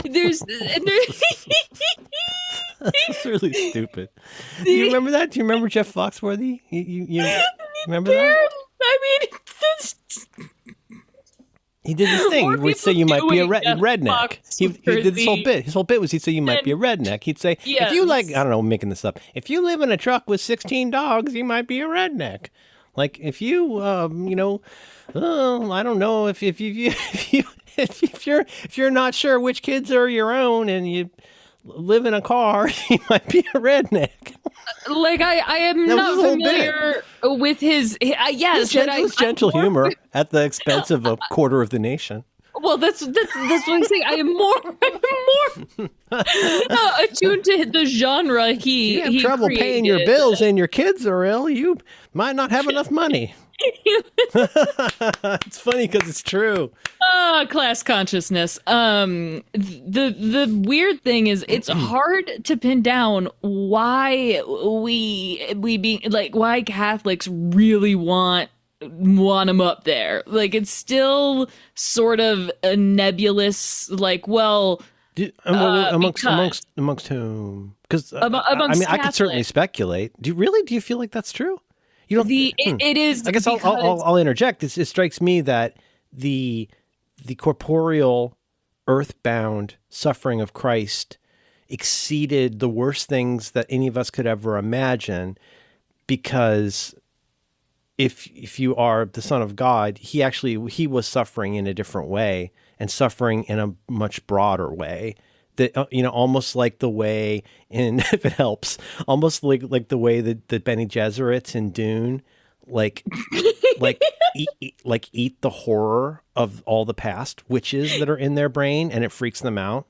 There's That's really stupid. Do you remember that? Do you remember Jeff Foxworthy? You remember that? I mean, he did this thing. He would say you might be a redneck. He did this whole bit. His whole bit was he'd say you might be a redneck. He'd say, if you like, I don't know, I'm making this up. If you live in a truck with 16 dogs, you might be a redneck. Like, if you, I don't know, if you're not sure which kids are your own and you live in a car, you might be a redneck. Like, I am not familiar with his, yes. It was gentle humor at the expense of a quarter of the nation. Well, that's what I'm saying. I am more attuned to the genre he have trouble created. Paying your bills and your kids are ill, you might not have enough money. It's funny because it's true. Class consciousness. The weird thing is, it's hard to pin down why why Catholics really want him up there. Like, it's still sort of a nebulous, like, well, amongst whom? Because I could certainly speculate. Do you feel like that's true? You don't. It is. I guess I'll interject. It strikes me that the corporeal, earthbound suffering of Christ exceeded the worst things that any of us could ever imagine, because if you are the Son of God, he was suffering in a different way, and suffering in a much broader way. That almost like the way in, if it helps, almost like the way that Bene Gesserits in Dune, like eat the horror of all the past witches that are in their brain, and it freaks them out.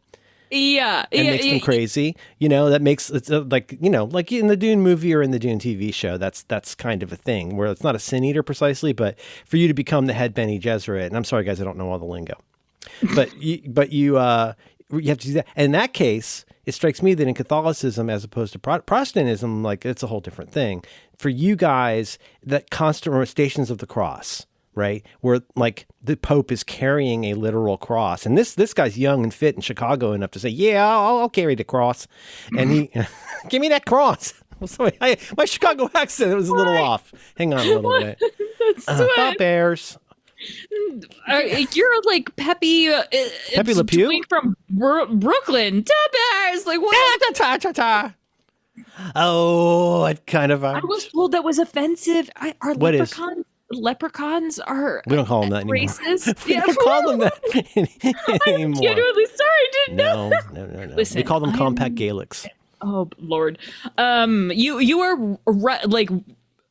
Yeah, it makes them crazy. That makes it's like in the Dune movie or in the Dune TV show. That's kind of a thing where it's not a sin eater precisely, but for you to become the head Bene Gesserit. And I'm sorry, guys, I don't know all the lingo. But you You have to do that. And in that case, it strikes me that in Catholicism, as opposed to Protestantism, like it's a whole different thing. For you guys, that constant Stations of the Cross, right? Where like the Pope is carrying a literal cross. And this guy's young and fit in Chicago enough to say, yeah, I'll carry the cross. And he, give me that cross. Sorry, my Chicago accent was a little off. Hang on a little bit. The Bears. You're like Pepe Le Pew from Brooklyn. Da Bears, like what? Oh, it kind of. I was told that was offensive. Are what leprechauns are we don't call them that anymore. Racist. We don't call them that anymore. I'm genuinely sorry, I didn't know. No. Listen, we call them compact Gaelics. Oh Lord, you are like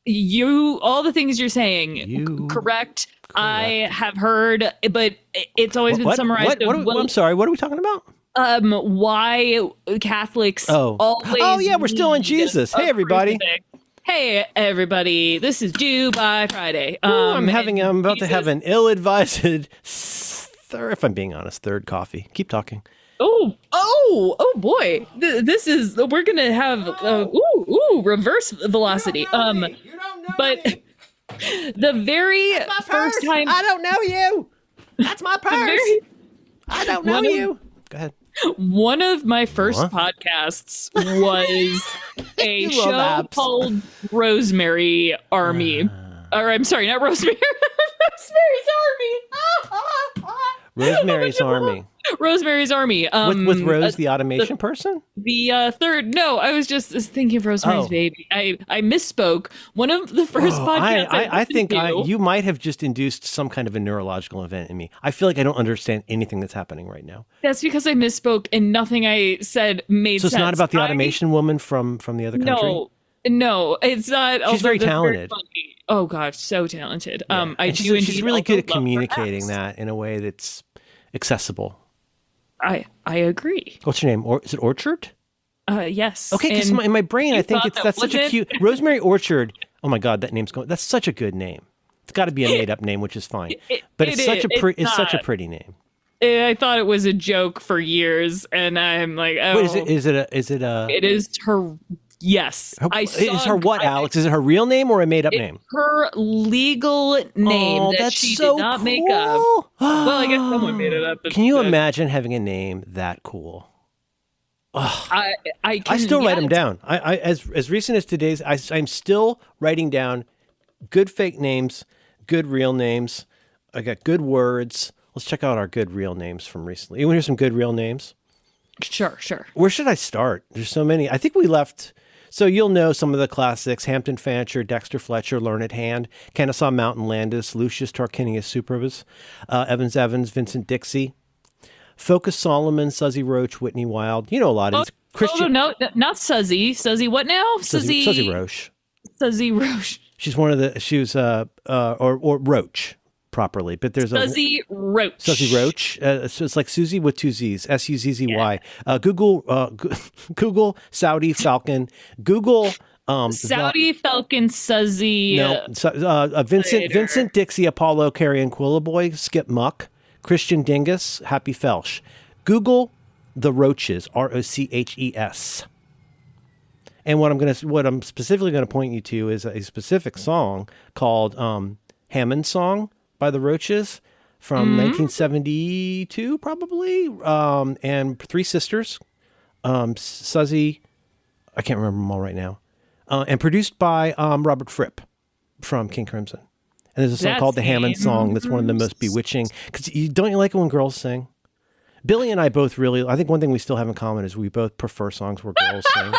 you. All the things you're saying, correct. I have heard, but it's always been summarized. I'm sorry. What are we talking about? Why Catholics always? Oh yeah, we're still in Jesus. Hey everybody. Hey everybody. This is Jew by Friday. I'm about to have an ill-advised, if I'm being honest, third coffee. Keep talking. Oh boy. We're going to have reverse velocity. You don't know but me. The very first time I don't know you. That's my purse. I don't know you. Go ahead. One of my first podcasts was a show called Rosemary Army. Or I'm sorry, not Rosemary. Rosemary's Army. Rosemary's Army. With Rose, the automation person? The third. No, I was just thinking of Rosemary's Baby. I misspoke. One of the first podcasts. I think you might have just induced some kind of a neurological event in me. I feel like I don't understand anything that's happening right now. That's because I misspoke and nothing I said made sense. So it's not about the automation woman from the other country? No, it's not. She's very talented. Oh gosh, so talented. Yeah. She's really good at communicating that in a way that's accessible. I agree. What's your name? Is it Orchard? Yes. Okay, because in my brain, I think that's such a cute Rosemary Orchard. Oh my God, that name's going. That's such a good name. It's got to be a made up name, which is fine. But it's such a pretty name. I thought it was a joke for years, and I'm like, oh. Wait, is it a? It is her. Yes. Is her what, Alex? Is it her real name or a made-up name? Her legal name that she did not make up. Well, I guess someone made it up. Can you imagine having a name that cool? I still write them down. I as recent as today's, I'm still writing down good fake names, good real names. I got good words. Let's check out our good real names from recently. You want to hear some good real names? Sure. Where should I start? There's so many. I think we left... So you'll know some of the classics: Hampton Fancher, Dexter Fletcher, Learned Hand, Kennesaw Mountain Landis, Lucius Tarquinius Superbus, Evans, Vincent Dixie, Focus Solomon, Suzy Roach, Whitney Wild. You know a lot of these. Christian. No, not Suzy. Suzy what now? Suzy Roach. Suzy Roach. She's one of the. She was or Roach properly, but there's Suzy Roach. Suzy Roach. So it's like Suzy with two Z's. Suzy. Google Saudi Falcon. Google Saudi Falcon Suzy. No, Vincent Dixie, Apollo, Carrie and Quillaboy, Skip Muck, Christian Dingus, Happy Felsh. Google the Roaches. Roches. And what I'm specifically going to point you to is a specific song called Hammond Song by the Roaches from 1972, probably. And three sisters, Suzy, I can't remember them all right now, and produced by Robert Fripp from King Crimson. And there's a song called the Hammond Song that's one of the most bewitching. Because don't you like it when girls sing? Billy and I both really, I think one thing we still have in common is we both prefer songs where girls sing.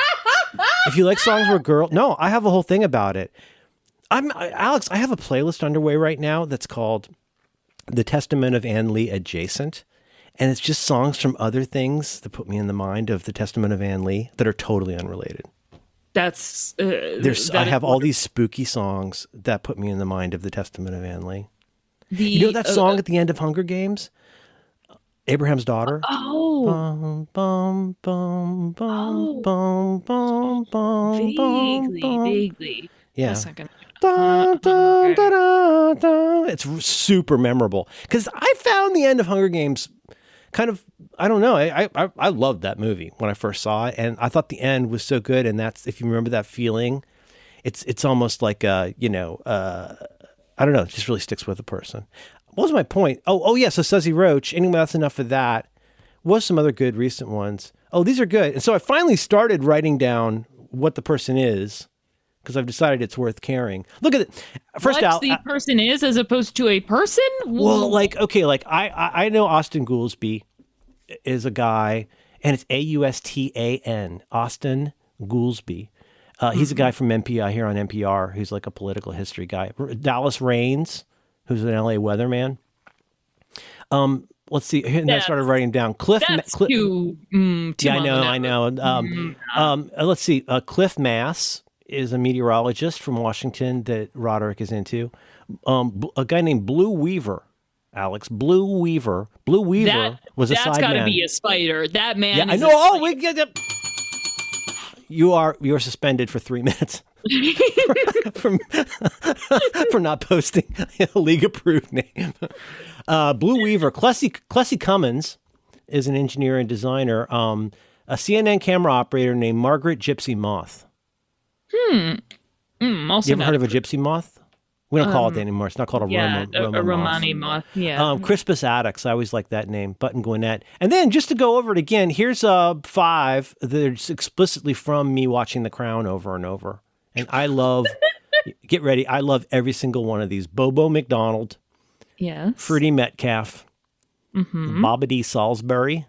If you like songs where no, I have a whole thing about it. Alex, I have a playlist underway right now that's called The Testament of Ann Lee Adjacent. And it's just songs from other things that put me in the mind of The Testament of Ann Lee that are totally unrelated. I have all these spooky songs that put me in the mind of The Testament of Ann Lee. You know that song at the end of Hunger Games? Abraham's Daughter? Oh. Bum, bum, bum, bum, bum, bum, bum, Vaguely. Yeah. A second. Dun, dun, dun, dun, dun. It's super memorable because I found the end of Hunger Games kind of, I don't know. I loved that movie when I first saw it, and I thought the end was so good. And that's, if you remember that feeling, it's almost like I don't know. It just really sticks with a person. What was my point? Oh yeah. So Suzy Roach. Anyway, that's enough of that. Was some other good recent ones. Oh, these are good. And so I finally started writing down what the person is, because I've decided it's worth caring. Look at it. First what out, the person is as opposed to a person? well, like, okay, like I know Austin Goolsbee is a guy, and it's Austan, Austin Goolsbee. He's a guy from NPR here on NPR who's like a political history guy. Dallas Raines, who's an LA weatherman. Let's see. And I started writing down That's too yeah, long I know. Let's see. Cliff Mass is a meteorologist from Washington that Roderick is into. A guy named Blue Weaver, Alex. Blue Weaver. Blue Weaver was a That's side got to man. be a spider. That man. Yeah, I is know. a Oh, spider. we get it. You are suspended for 3 minutes for not posting a league approved name. Blue Weaver, Clessy Cummins is an engineer and designer. A CNN camera operator named Margaret Gypsy Moth. Also You ever not heard of a gypsy moth? We don't call it that anymore. It's not called a yeah, Roma a moth. Romani moth. Yeah. Crispus Attucks. I always like that name. Button Gwinnett. And then just to go over it again, here's 5 that are explicitly from me watching The Crown over and over. And I love, get ready, I love every single one of these. Bobo McDonald, Yes. Fruity Metcalf, Bobbity Salisbury,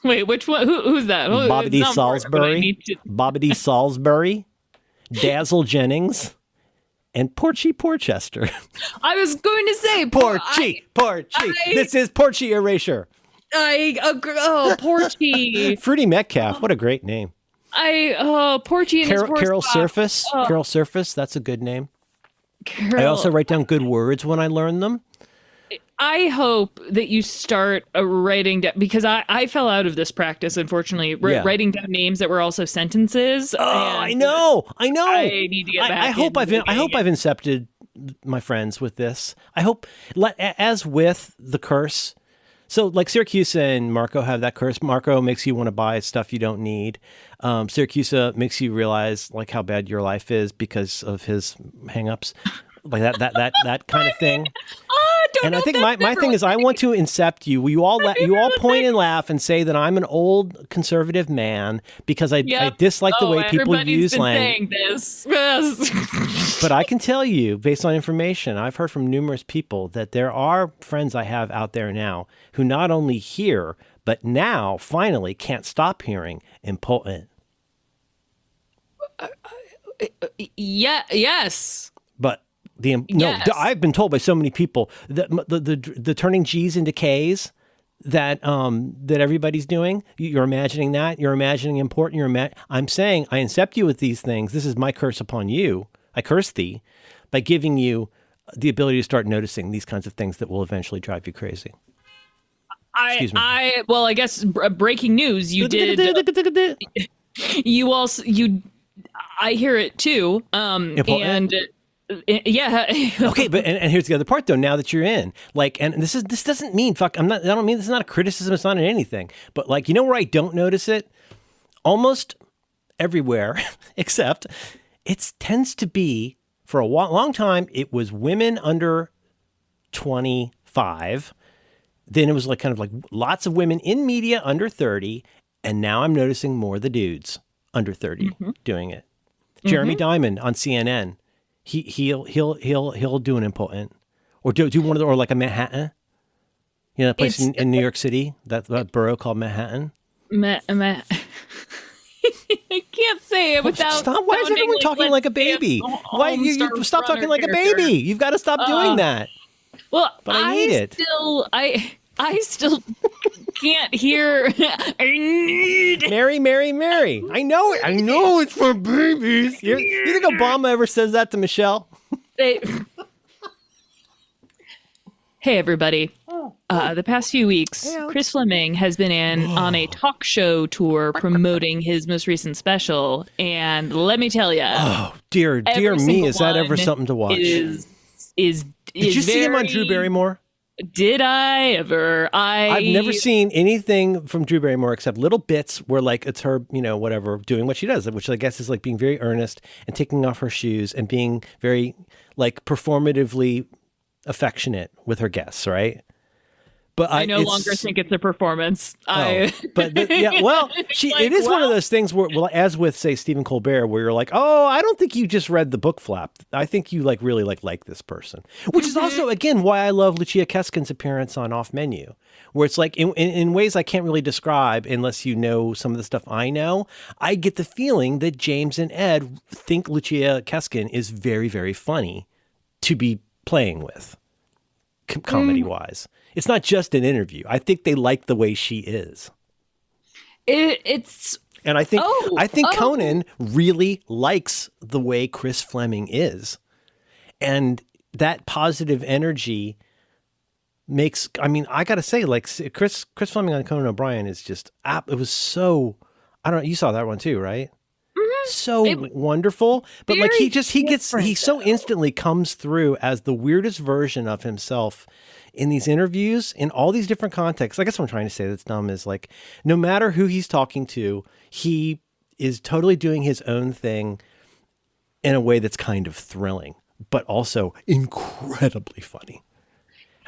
Wait, which one? Who's that? It's Bobbity not Mark, but I Salisbury, need to- Bobbity Salisbury, Dazzle Jennings, and Porchy Porchester. I was going to say Porchy. This is Porchy Erasure. Porchy. Fruity Metcalf. What a great name. Porchy and his Carol horse Surface. Carol Surface. That's a good name. Carol. I also write down good words when I learn them. I hope that you start writing down, because I fell out of this practice, unfortunately, Yeah. writing down names that were also sentences. Oh, I know. I need to get back. I hope I've incepted my friends with this. I hope, as with the curse. So like Syracuse and Marco have that curse. Marco makes you want to buy stuff you don't need. Syracuse makes you realize like how bad your life is because of his hangups, like that kind of thing. And I think my thing is I want to incept you. You all point and laugh and say that I'm an old conservative man because I dislike the way people use language. Yes. But I can tell you, based on information I've heard from numerous people, that there are friends I have out there now who not only hear, but now finally can't stop hearing impotent. Yeah. Yes. But Yes. I've been told by so many people that the turning G's into K's that everybody's doing. You're imagining that. You're imagining important. I'm saying I incept you with these things. This is my curse upon you. I curse thee by giving you the ability to start noticing these kinds of things that will eventually drive you crazy. Excuse me. I guess breaking news. You did. I hear it too. Important. And. Yeah. Okay, but and here's the other part though. Now that you're in, like, and this doesn't mean fuck. I don't mean this is not a criticism. It's not in anything. But like, you know where I don't notice it? Almost everywhere, except it tends to be for a long time. It was women under 25. Then it was like kind of like lots of women in media under 30, and now I'm noticing more the dudes under 30 doing it. Jeremy Diamond on CNN. He'll do an impotent, or do one of the, or like a Manhattan, you know, that place in New York City, that borough called Manhattan. I can't say it without. Stop! Why is everyone talking like a baby? Why you stop talking like a baby? You've got to stop doing that. Well, but I need it. I still can't hear. I need Mary. I know it's for babies. You think Obama ever says that to Michelle? Hey, everybody. The past few weeks, Chris Fleming has been on a talk show tour promoting his most recent special. And let me tell you. Oh, dear me. Is that ever something to watch? Did you see him on Drew Barrymore? Did I ever? I've never I seen anything from Drew Barrymore except little bits where like it's her, whatever, doing what she does, which I guess is like being very earnest and taking off her shoes and being very like performatively affectionate with her guests, right? But I no longer it's think it's a performance. oh, I but yeah, well, it like, is one of well, those things where, well, as with say Stephen Colbert, where you're like, oh, I don't think you just read the book flap. I think you like really like this person, which is mhm. also again why I love Lucia Keskin's appearance on Off Menu, where it's like in ways I can't really describe unless you know some of the stuff I know. I get the feeling that James and Ed think Lucia Keskin is very very funny to be playing with comedy Mm, wise. It's not just an interview. I think they like the way she is. it's And I think oh, oh. Conan really likes the way Chris Fleming is. And that positive energy makes I mean, I got to say like Chris Fleming on Conan O'Brien is just it was so I don't know, you saw that one too, right? Mhm. So It was wonderful, but like very he different so though. instantly comes through as the weirdest version of himself in these interviews in all these different contexts. I guess what I'm trying to say that's dumb is like no matter who he's talking to, he is totally doing his own thing in a way that's kind of thrilling, but also incredibly funny.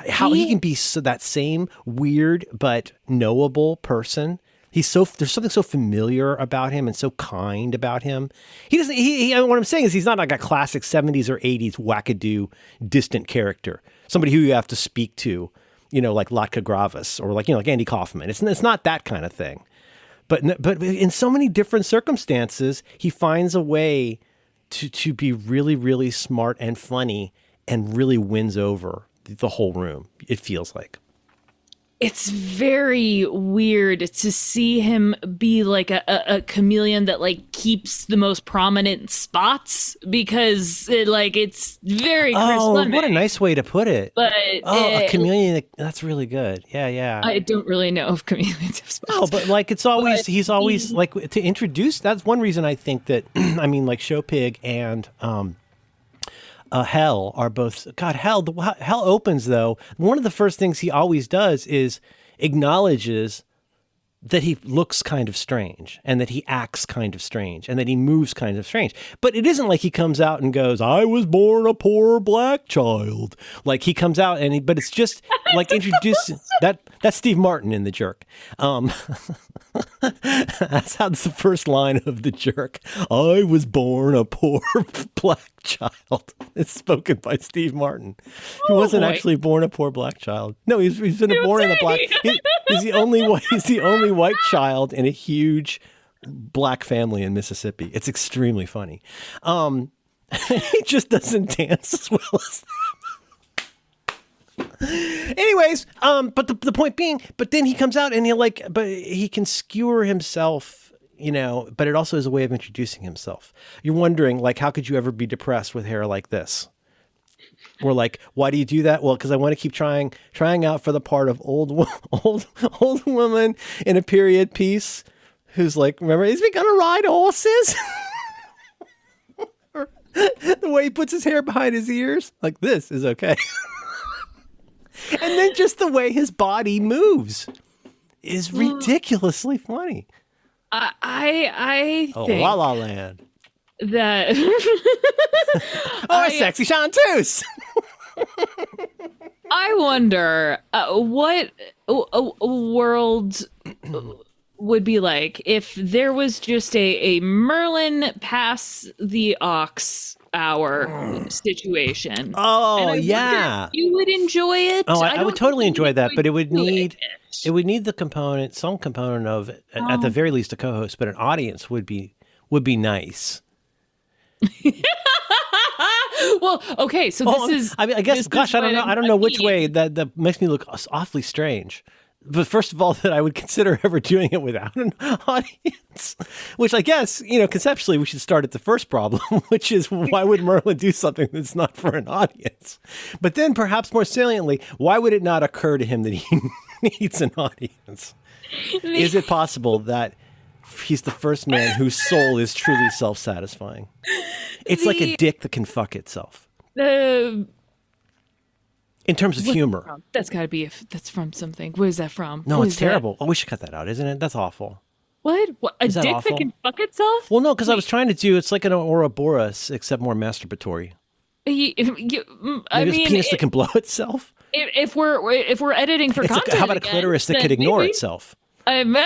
How he He can be that same weird but knowable person. He's so there's something so familiar about him and so kind about him. He doesn't. What I'm saying is he's not like a classic '70s or '80s wackadoo distant character. Somebody who you have to speak to, like Latka Gravis or like like Andy Kaufman. It's not that kind of thing. But in so many different circumstances, he finds a way to be really really smart and funny and really wins over the whole room. It feels like. it's very weird to see him be like a chameleon that like keeps the most prominent spots because it's very Chris Oh, what a Fleming, nice way to put it. but Oh, a chameleon. That's really good. Yeah, yeah. I don't really know if chameleons have No, spots, but like but he's always he, like to introduce. That's one reason I think that I mean like Show Pig and Hell are both God. Hell opens though. One of the first things he always does is acknowledges that he looks kind of strange and that he acts kind of strange and that he moves kind of strange. But it isn't like he comes out and goes, I was born a poor black child. Like he comes out but it's just like introducing that's Steve Martin in The Jerk. That's the first line of The Jerk. I was born a poor black child. It's spoken by Steve Martin. He oh wasn't boy, actually born a poor black child. No, he's been you born in a black. say. He's the only white child in a huge black family in Mississippi. It's extremely funny. He just doesn't dance as well as anyways, but the point being, but then he comes out and but he can skewer himself, but it also is a way of introducing himself. You're wondering, like, how could you ever be depressed with hair like this? We're like, why do you do that? Well, because I want to keep trying out for the part of old woman in a period piece who's like, remember, is we gonna ride horses? The way he puts his hair behind his ears, like this is okay. And then just the way his body moves is ridiculously funny. I Oh, La think La Land. that Oh, a I sexy chanteuse. I wonder what a world would be like if there was just a Merlin pass the ox hour situation. And Oh, I wonder if yeah. you would enjoy Oh, it. I I would don't think totally you would enjoy that, enjoy but doing it it. would need some component of, at the Um, very least, a co-host, but an audience would be nice. well, okay, so Oh, I mean, I guess, this is gosh, I don't what know. I don't know I'm which way meaning. that makes me look awfully strange. But first of all, that I would consider ever doing it without an audience, which I guess, conceptually we should start at the first problem, which is why would Merlin do something that's not for an audience? But then perhaps more saliently, why would it not occur to him that he needs an audience? Is it possible that he's the first man whose soul is truly self-satisfying? It's like a The dick that can fuck itself. the in terms of humor. That's got to be that's from something. What is that from? No, What it's is that? terrible. Oh, we should cut that out, isn't it? That's awful. What? A Is that dick that awful? can fuck itself? Well, no, because I was Wait, trying to do it's like an Ouroboros except more masturbatory. I Maybe it's a mean, penis that can blow itself. if we're editing for It's like, content, how about a again, clitoris that then could ignore maybe. itself? I'm